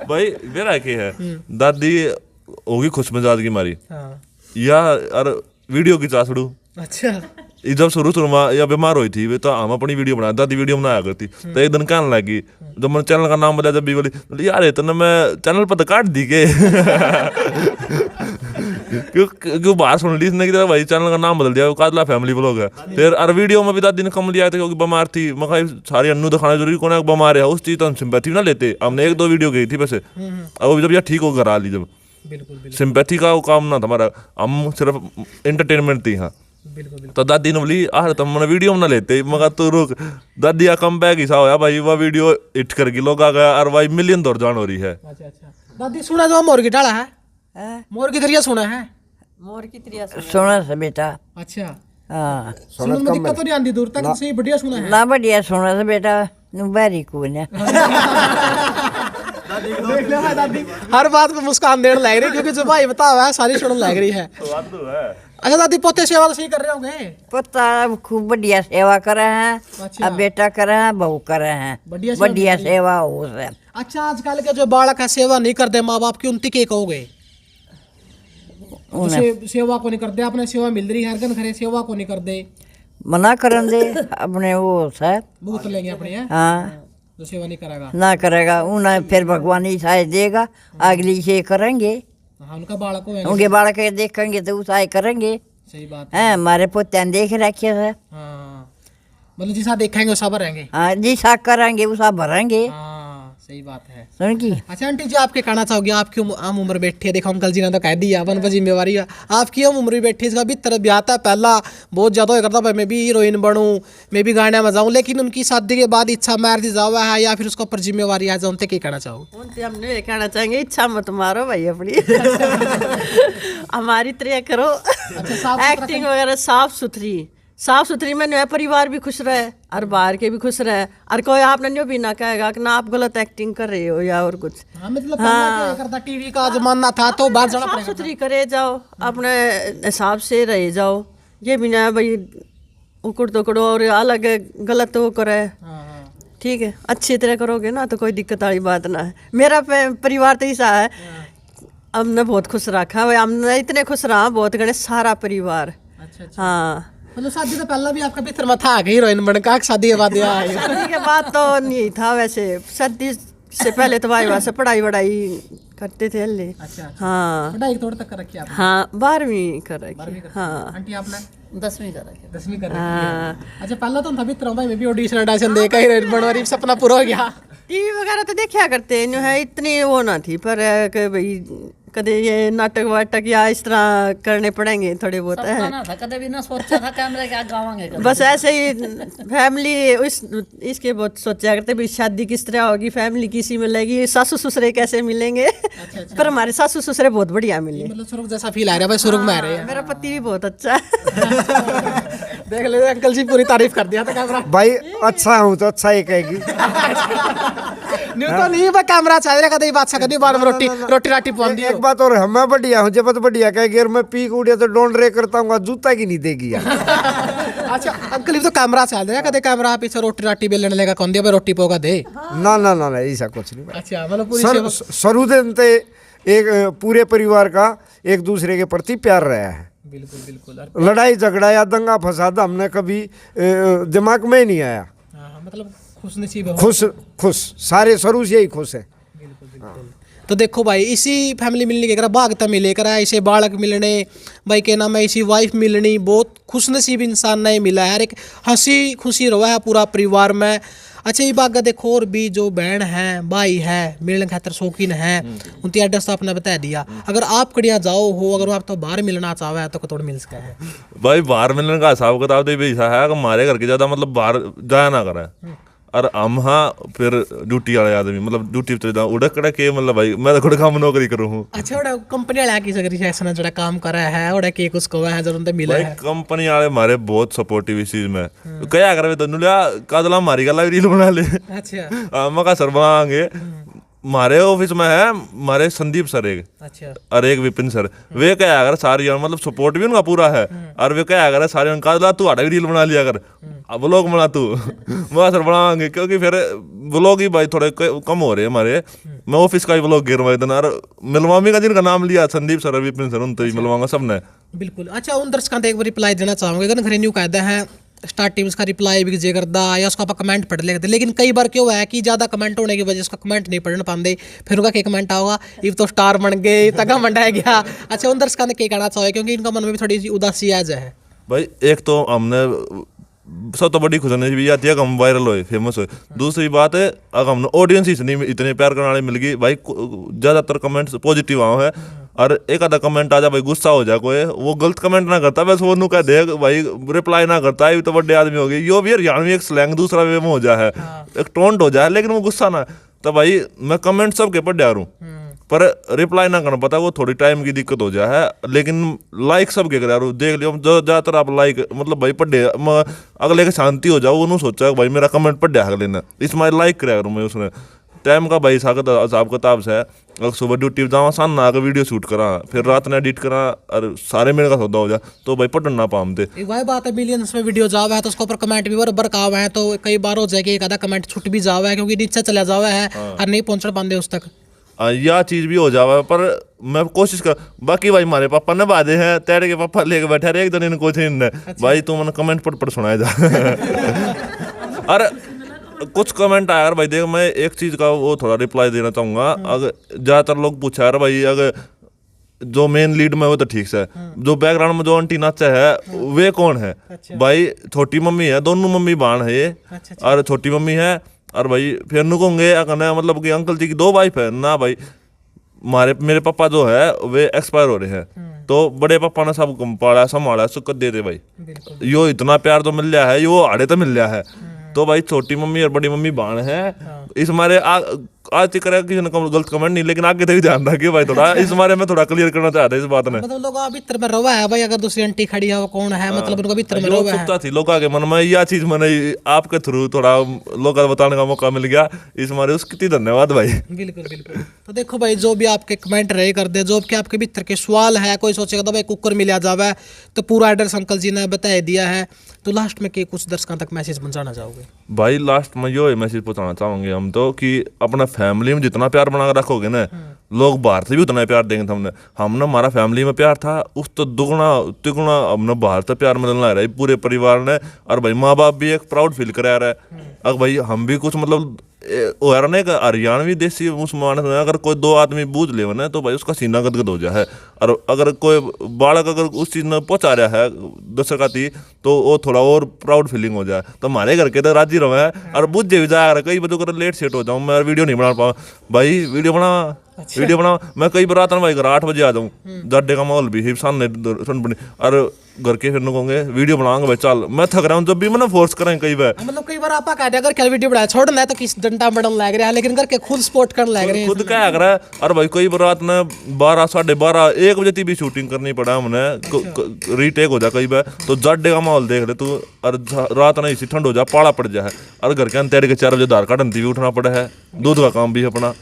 Speaker 5: भाई मेरा क्या है दादी होगी खुश मिजाज की मारी या और वीडियो की चासड़ू।
Speaker 3: अच्छा
Speaker 5: ये जब शुरू में या बीमार हुई थी तो हम अपनी वीडियो बनाया दादी वीडियो बनाया करती तो एक दिन कहने लगी जब मैंने चैनल का नाम बताया जब भी बोली यार इतना मैं चैनल पर तो काट दी के क्यों बाहर सुन ली इसने कि भाई चैनल का नाम बदल दिया काजला फैमिली ब्लॉग है। फिर और वीडियो में भी दादी ने कम लिया था क्योंकि बीमार थी मैं सारी अन्नू दिखाना जरूरी कौन है बीमार है उस चीज तो हम सिंपैथी ना लेते। हमने 1-2 वीडियो गई थी वैसे अब जब यार ठीक हो करा ली जब सिंपैथी का वो काम ना था हमारा हम सिर्फ एंटरटेनमेंट थी। हाँ तो दादी ने बोली यार तुम मैंने वीडियो ना लेते मगर तू रुक दादी का कम बैग हिस्सा होया भाई वह वीडियो हिट करके लोग आ गया और भाई मिलियन दौर जान हो रही है।
Speaker 3: अच्छा अच्छा दादी सुना जो मोर की डाला है मोर की दरिया सुना है
Speaker 1: मोर की त्रिया
Speaker 6: सुना से बेटा।
Speaker 3: अच्छा
Speaker 6: हाँ
Speaker 3: सुनने में दिक्कत तो नहीं आती दूर तक सही बढ़िया सुना है
Speaker 6: ना बढ़िया सुना से बेटा बारी को ने
Speaker 3: देख ले भाई दादी हर बात को मुस्कान देने लग रही क्योंकि जो भाई बता हुआ है सारी सुनने लग रही है। अच्छा दादी पोते सेवा तो सही कर रहे होंगे
Speaker 6: पोता खूब बढ़िया सेवा करे हैं अब बेटा करे हैं बहू करे हैं बढ़िया सेवा हो रहा है।
Speaker 3: अच्छा आजकल के जो बालक है सेवा नहीं करते माँ बाप की उनकी क्या कहोगे सेवा को नहीं करते आपने सेवा मिल रही है हर खरे सेवा को नहीं करते
Speaker 6: मना करन दे अपने वो है
Speaker 3: भूत लेंगे अपने
Speaker 6: हाँ
Speaker 3: जो सेवा नहीं करेगा
Speaker 6: ना करेगा उन्हें फिर भगवान ही साय देगा अगली से करेंगे
Speaker 3: हाँ उनका बालक
Speaker 6: उनके बालक देखेंगे तो उसाय करेंगे।
Speaker 3: सही बात
Speaker 6: है हमारे पोते देख रखे है
Speaker 3: हाँ मतलब जिसा देखेंगे वैसा भरेंगे
Speaker 6: हाँ जिसा करेंगे उसा भरेंगे।
Speaker 3: हाँ सही बात है
Speaker 6: सुन की।
Speaker 3: अच्छा आंटी जी आपके कहना चाहोगे आपकी आम उम्र बैठी है देखो अंकल जी ने तो कह दिया वन पर जिम्मेवारी है आपकी आम उम्र भी बैठी इसका भी तरह ब्याह था पहला बहुत ज्यादा हो करता भाई मैं भी हीरोइन बनूं मैं भी गाने में जाऊं लेकिन उनकी शादी के बाद इच्छा मैरिज जावा है या फिर उसका ऊपर जिम्मेवारी है उनसे क्या कहना चाहोगे
Speaker 1: उनसे हमने ये कहना चाहेंगे इच्छा मत मारो भाई अपनी हमारी तरह करो एक्टिंग वगैरह साफ सुथरी में नया परिवार भी खुश रहे और बाहर के भी खुश रहे और कोई आपने न्यू भी ना कहेगा कि ना आप गलत एक्टिंग कर रहे हो या और कुछ।
Speaker 3: हाँ मतलब क्या करता टीवी का जमाना था तो बाहर जाना
Speaker 1: साफ सुथरी करे जाओ अपने हिसाब से रह जाओ ये भी ना भाई उकड़ तोकड़ो और अलग गलत वो करे ठीक है अच्छी तरह करोगे ना तो कोई दिक्कत वाली बात ना है। मेरा परिवार तो ऐसा है हमने बहुत खुश रखा है हमने इतने खुश रहा बहुत गणे सारा परिवार। हाँ
Speaker 3: मतलब शादी से पहले भी आपका भीतर में था हीरोइन बनकर शादी के बाद
Speaker 1: शादी के बाद तो नहीं था वैसे शादी से पहले तो भाई से पढ़ाई करते थे हल्ले।
Speaker 3: अच्छा
Speaker 1: हाँ
Speaker 3: पढ़ाई थोड़ा तक कर रखी आपने
Speaker 1: हाँ 12वीं कर रखी। हाँ
Speaker 3: आंटी आपने
Speaker 4: 10वीं कर रखी
Speaker 3: 10वीं कर रखी। अच्छा पहले तो था भीतर भाई मैं भी ऑडिशन दे के हीरोइन बनवारी सपना पूरा हो गया।
Speaker 1: टीवी वगैरह तो देखा करते जो है इतनी वो ना थी पर भाई कदे ये नाटक वाटक या इस तरह करने पड़ेंगे थोड़े बहुत है
Speaker 4: था कदे भी ना सोचा था कैमरे के आगे गावांगे
Speaker 1: बस ऐसे ही फैमिली इसके बहुत सोचा करते भी शादी किस तरह होगी फैमिली किसी मिलेगी सासू ससुरे कैसे मिलेंगे। पर हमारे सासू ससुरे बहुत बढ़िया मिले
Speaker 3: मतलब स्वर्ग जैसा फील आ रहा है भाई स्वर्ग में आ रहे हैं।
Speaker 1: मेरा पति भी बहुत अच्छा है
Speaker 3: देख ले अंकल जी पूरी तारीफ कर दिया था कैमरा
Speaker 2: भाई अच्छा हूँ तो अच्छा ही कहेगी
Speaker 3: नहीं मैं कैमरा चाहिए कदे बात सकती बाद में रोटी राटी पहुंच दी
Speaker 2: एक बात और मैं बढ़िया हूँ जब बढ़िया कहेगी और मैं पीक उड़िया तो डोंट रे करता हूँ जूता की नहीं देगी यार।
Speaker 3: अच्छा अंकल तो कैमरा चल रहा है कदे कैमरा पीछे रोटी राटी बेलने लेगा कौन दिया रोटी पोगा दे
Speaker 2: ना ना ना ऐसा कुछ नहीं।
Speaker 3: अच्छा मतलब पूरी
Speaker 2: शुरू से एक पूरे परिवार का एक दूसरे के प्रति प्यार रहा है।
Speaker 3: बिल्कुल बिल्कुल
Speaker 2: लड़ाई झगड़ा या दंगा फसाद हमने कभी दिमाग में नहीं आया।
Speaker 3: मतलब खुश नसीब है
Speaker 2: खुश सारे शुरू से ही खुश है।
Speaker 3: तो देखो भाई इसी फैमिली मिलने के भागता मिले करा ऐसे बालक मिलने भाई के नाम है ऐसी वाइफ मिलनी बहुत खुश नसीब इंसान नहीं मिला है। एक हंसी खुशी रहा है पूरा परिवार में। अच्छा ये बात देखो और भी जो बहन है भाई है मिलने खातर शौकीन है उनकी एड्रेस तो आपने बता दिया। अगर आप कड़िया जाओ हो अगर आप तो बाहर मिलना चाहे तो थोड़ा मिल सका है
Speaker 5: भाई बाहर मिलने का हिसाब किताब तो ऐसा है कि हमारे घर के ज़्यादा मतलब बाहर जाया ना करें और हम हाँ फिर ड्यूटी वाले आदमी मतलब ड्यूटी पे जाऊँ उड़क कड़ा के मतलब भाई मैं तो खुद काम नौकरी करूँ हूँ।
Speaker 3: अच्छा ओड़ा कंपनी वाला की सगरी ऐसा जड़ा काम कर रहा है ओड़ा के कुछ को है जरूर मिला
Speaker 5: भाई
Speaker 3: है
Speaker 5: कंपनी वाले हमारे बहुत सपोर्टिव इस चीज में क्या करे तो नुलिया कादला हमारी गला रील बना ले।
Speaker 3: अच्छा
Speaker 5: मैं कहा सर बनाएंगे हमारे ऑफिस में है हमारे संदीप सर एक
Speaker 3: अच्छा
Speaker 5: और एक विपिन सर वे क्या अगर सारी मतलब सपोर्ट भी उनका पूरा है और वे क्या अगर सारे उनका तू आटा भी रील बना लिया कर अब व्लॉग बना तू मैं सर बनाएंगे क्योंकि फिर व्लॉग ही भाई थोड़े कम हो रहे हैं हमारे। मैं ऑफिस का ही व्लॉग गिर रहा इतना और मिलवामी का जिनका नाम लिया संदीप सर और विपिन सर उन तो ही मिलवाऊंगा सबने।
Speaker 3: बिल्कुल। अच्छा उन दर्शकों को एक बार रिप्लाई देना चाहूँगा अगर घरे न्यू कहता है स्टार्टिंग उसका रिप्लाई भी जे करदा या उसका आप कमेंट पढ़ लेते लेकिन कई बार क्यों है कि ज़्यादा कमेंट होने की वजह से उसका कमेंट नहीं पढ़ना पाते फिर उनका क्या कमेंट आओगा ये तो स्टार बन गए तगा मंडा गया। अच्छा उन दर्शकों ने क्या कहना चाहे क्योंकि इनका मन में भी थोड़ी सी उदासी आ जाए
Speaker 5: भाई एक तो हमने सब तो बड़ी खुशी भी आती है कि हम वायरल हुए फेमस हुए। दूसरी बात है अगर हमने ऑडियंस ही इतने प्यार करने वाले मिल गई भाई ज़्यादातर कमेंट्स पॉजिटिव आए हैं और एक आधा कमेंट आ जा भाई गुस्सा हो जाए कोई वो गलत कमेंट ना करता बस वो कह दे भाई रिप्लाई ना करता है तो बड़े आदमी हो गए यो भी हरियाणवी एक स्लैंग दूसरा वे में हो जाए एक टोंट हो जाए लेकिन वो गुस्सा ना तो भाई मैं कमेंट सब के पढ़ जा रहा हूँ पर रिप्लाई ना करना पता वो थोड़ी टाइम की दिक्कत हो जाए है लेकिन लाइक सब के करा देख लियो ज़्यादातर आप लाइक मतलब भाई पढ़े अगले के शांति हो जाओ उन्होंने सोचा भाई मेरा कमेंट पढ़ दिया अगले ने इसमें लाइक कराया करूँ मैं उसने टाइम का भाई हिसाब किताब से अगर सुबह ड्यूटी जावा सान ना आकर वीडियो शूट करा फिर रात ने एडिट करा और सारे मेरे का सौदा हो जाए तो भाई पढ़ ना पाते।
Speaker 3: वही बात है मिलियंस में वीडियो जावा है तो उसके ऊपर कमेंट भी बराबर का है तो कई बार हो जाए कि एक आधा कमेंट छूट भी जावा है क्योंकि नीचे चला जावा है और नहीं पहुंच पाते उस तक
Speaker 5: यह चीज़ भी हो जावा पर मैं कोशिश कर बाकी भाई हमारे पापा ने बाधे हैं तेरे के पापा लेके बैठे रहे एक दिन इनको भाई तू मैंने कमेंट पढ़ सुनाया जा और कुछ कमेंट आया यार भाई देख मैं एक चीज़ का वो थोड़ा रिप्लाई देना चाहूँगा अगर ज़्यादातर लोग पूछा यार भाई अगर जो मेन लीड में वो तो ठीक से जो बैकग्राउंड में जो आंटी नाचा है वे कौन है। भाई छोटी मम्मी है दोनों मम्मी बाण है ये और छोटी मम्मी है और भाई फिर नु कहूँगे कहना मतलब कि अंकल जी की 2 वाइफ है ना भाई मेरे पापा जो है वे एक्सपायर हो रहे हैं तो बड़े पापा ने सब पाला संभाला सुख दे दे भाई यो इतना प्यार तो मिल रहा है यो आड़े तो मिल रहा है तो भाई छोटी मम्मी और बड़ी मम्मी बाण है इस मारे आज तक किसी ने गलत कमेंट नहीं लेकिन आगे तक ध्यान रखिए भाई थोड़ा इस बारे में थोड़ा क्लियर करना चाहते हैं इस बात में
Speaker 3: मतलब लोग भीतर में रवा है भाई अगर दूसरी आंटी खड़ी है वो कौन है मतलब उनको भीतर में रवा है
Speaker 5: थी लोगों के मन में यह चीज मैंने आपके थ्रू थोड़ा लोगों को बताने का मौका मिल गया इस मारे उसके लिए धन्यवाद भाई।
Speaker 3: बिल्कुल बिल्कुल। तो देखो भाई जो भी आपके कमेंट रहे कर दे जो भी आपके भीतर के सवाल है कोई सोचेगा तो भाई कुकर मिला जावा तो पूरा एड्रेस अंकल जी ने बता दिया है तो लास्ट में के कुछ दर्शकों तक मैसेज पहुंचाना चाहोगे?
Speaker 5: भाई लास्ट में यो मैसेज पहुंचाना चाहेंगे हम तो कि अपना फैमिली में जितना प्यार बना कर रखोगे ना लोग बाहर से भी उतना प्यार देंगे हमने हमारा फैमिली में प्यार था उस तो दुगुना तिगुना हमने बाहर से प्यार मिलना रहा है पूरे परिवार ने और भाई माँ बाप भी एक प्राउड फील करा रहा है। अब भाई हम भी कुछ मतलब वो यार ना हरियाणवी देसी मुसलमान अगर कोई 2 आदमी बूझ ले ना तो भाई उसका सीना गदगद हो जाए और अगर कोई बालक अगर उस चीज़ में पहुँचा रहा है दर्शक आती तो वो थोड़ा और प्राउड फीलिंग हो जाए तो हमारे घर के तो राजी रहे और बुझे भी जाए कई बजे कर लेट सेट हो जाऊँ मैं वीडियो नहीं बना पाऊँ भाई वीडियो बना मैं कई बार आता हूँ भाई घर 8 बजे आ जाऊँ जाडे का माहौल भी सामने और घर के फिर कहूँगे वीडियो बनाऊंगा भाई चल मैं थक रहा हूँ जब भी मैं फोर्स करें कई बार
Speaker 3: मतलब कई बार आप कह अगर क्या वीडियो बनाया छोड़ना है तो किस डंडा बड़न लग रहा है लेकिन करके खुद सपोर्ट करने लग रहे हैं
Speaker 5: खुद क्या कर रहा है और भाई कई बार रात ने 12 12:30 1 बजे भी शूटिंग करनी पड़ा हमने रीटेक हो जाए कई बार तो जाडे का माहौल देख ले तू और रात नहीं इसी ठंड हो जाए पाला पड़ जाए और घर के अंधेरे के 4 बजे धार काटन भी उठना पड़ा है दूध का काम भी अपना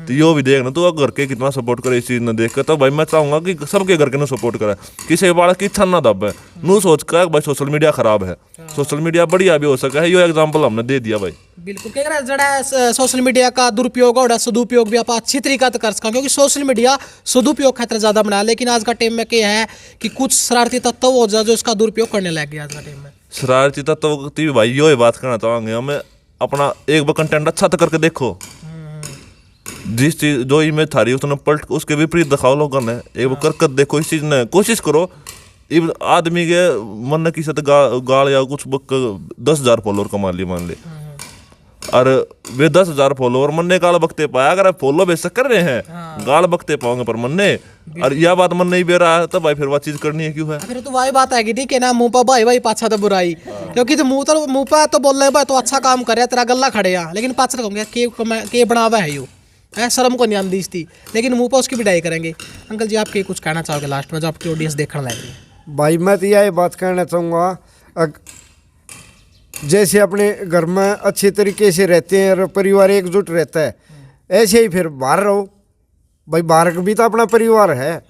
Speaker 5: तो यो भी देखना तो घर के कितना सपोर्ट करे इस चीज़ ने देख कर तो भाई मैं चाहूँगा कि सबके घर के ने सपोर्ट करे किसी बालक की इच्छा ना दबे नू सोच कर भाई सोशल मीडिया खराब है सोशल मीडिया बढ़िया भी हो सका है यो एग्जाम्पल हमने दे दिया भाई।
Speaker 3: बिल्कुल क्या जड़ा सोशल मीडिया का दुरुपयोग और सदुपयोग भी आप अच्छी तरीका से कर सका क्योंकि सोशल मीडिया सदुपयोग खातिर ज़्यादा बना लेकिन आज का टाइम में क्या है कि कुछ शरारती तत्व हो जाए जो इसका दुरुपयोग करने लग गया आज का टाइम में
Speaker 5: शरारती तत्व भाई यो बात करना चाहेंगे हमें अपना एक बार कंटेंट अच्छा तो करके देखो जिस चीज जो इमेज थारी उसने पलट उसके विपरीत दिखाओ लोगों ने एक बार कर देखो इस चीज ने कोशिश करो आदमी के मन की सत गाल या कुछ 10,000 फॉलोअर कमा लिए मान ले और वे 10,000 फॉलोवर मन्ने गाल बकते पाया, अगर आप फॉलो बेशक कर रहे हैं गाल बकते पाओगे पर मन्ने, और यह बात मन नहीं बे रहा है तो भाई फिर वह चीज करनी है क्यों है।
Speaker 3: फिर तो वही बात आएगी ठीक है ना, मुंह पर भाई भाई पाछा तो बुराई, क्योंकि तो मुंह पर तो बोल रहे भाई तो अच्छा काम करे तेरा गला खड़े यहाँ, लेकिन पाछा कहूँगे के बनावा है यू है, शर्म को नहीं आंदी थी, लेकिन मुंह पर उसकी पिटाई करेंगे। अंकल जी आप कुछ कहना चाहोगे लास्ट में जो आपकी ऑडियंस देखने लग रही है?
Speaker 2: भाई मैं तो यही बात कहना चाहूँगा, जैसे अपने घर में अच्छे तरीके से रहते हैं और परिवार एकजुट रहता है, ऐसे ही फिर बाहर रहो भाई, बाहर का भी तो अपना परिवार है।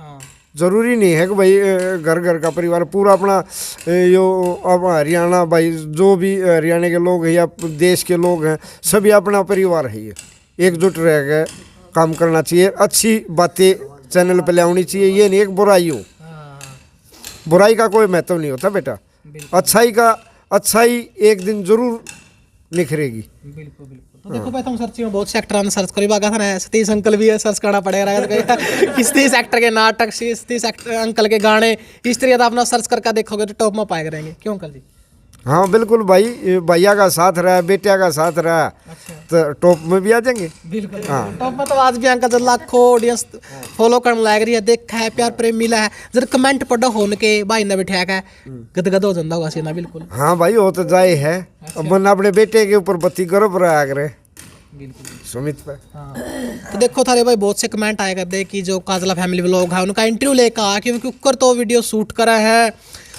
Speaker 2: ज़रूरी नहीं है कि भाई घर घर का परिवार पूरा अपना यो अब हरियाणा भाई जो भी हरियाणा के लोग हैं या देश के लोग हैं सभी अपना परिवार है, ये एकजुट रह के काम करना चाहिए, अच्छी बातें चैनल पे ले आनी चाहिए, ये नहीं एक बुराई हो, बुराई का कोई महत्व नहीं होता बेटा, अच्छाई एक दिन जरूर निखरेगी।
Speaker 3: बिल्कुल बिल्कुल। तो देखो भाई तुम सर्च में बहुत से एक्टर ने सर्च करी बागा था ना, सतीश अंकल भी है, सर्च करना पड़ेगा सतीश एक्टर के नाटक, सतीश अंकल के गाने, इस तरह अपना सर्च करके देखोगे तो टॉप में पाए रहेंगे। क्यों अंकल जी?
Speaker 2: हाँ बिल्कुल भाई, भैया का साथ रहा, बेटिया का साथ रहा, तो टॉप में भी आ जाएंगे।
Speaker 3: बिल्कुल हाँ। टॉप में तो आज भी अंकल लाखों ऑडियंस फॉलो करने लग रही है, देखा है, प्यार प्रेम मिला है, जब कमेंट पढ़ो होने के भाई ने बिठा है गदगद हो जाता होगा सीना। बिल्कुल
Speaker 2: हाँ भाई वो तो जाए है, अब मन अपने बेटे के ऊपर बत्ती गर्व रहा करे सुमित पे।
Speaker 3: हाँ। तो देखो थारे भाई बहुत से कमेंट आए करते कि जो काजला फैमिली व्लॉग है उनका इंटरव्यू लेकर आ, क्योंकि कुकर तो वीडियो शूट करा है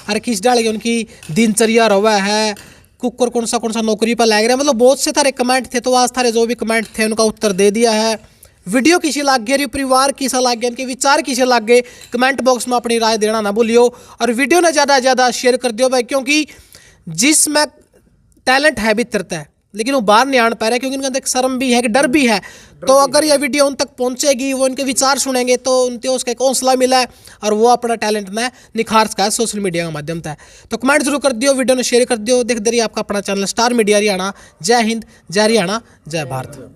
Speaker 3: और किस डाल के उनकी दिनचर्या रवा है, कुकर कौन सा नौकरी पर लग रहा है, मतलब बहुत से थारे कमेंट थे, तो आज थारे जो भी कमेंट थे उनका उत्तर दे दिया है। वीडियो किसी लाग गया, परिवार किसा लाग गया, उनके विचार किसे लाग गए, कमेंट बॉक्स में अपनी राय देना ना भूलियो, और वीडियो ने ज़्यादा से ज़्यादा शेयर कर दियो भाई, क्योंकि जिसमें टैलेंट है भीतरता है लेकिन वो बाहर नहीं आने पा रहा, क्योंकि उनके अंदर एक शर्म भी है कि डर भी है। तो अगर ये वीडियो उन तक पहुंचेगी, वो उनके विचार सुनेंगे तो उनके उसका एक हौसला मिला है और वो अपना टैलेंट में निखार सका है सोशल मीडिया के माध्यम से। तो कमेंट जरूर कर दियो, वीडियो ने शेयर कर दियो। देख दे रही आपका अपना चैनल स्टार मीडिया हरियाणा। जय हिंद, जय हरियाणा, जय भारत।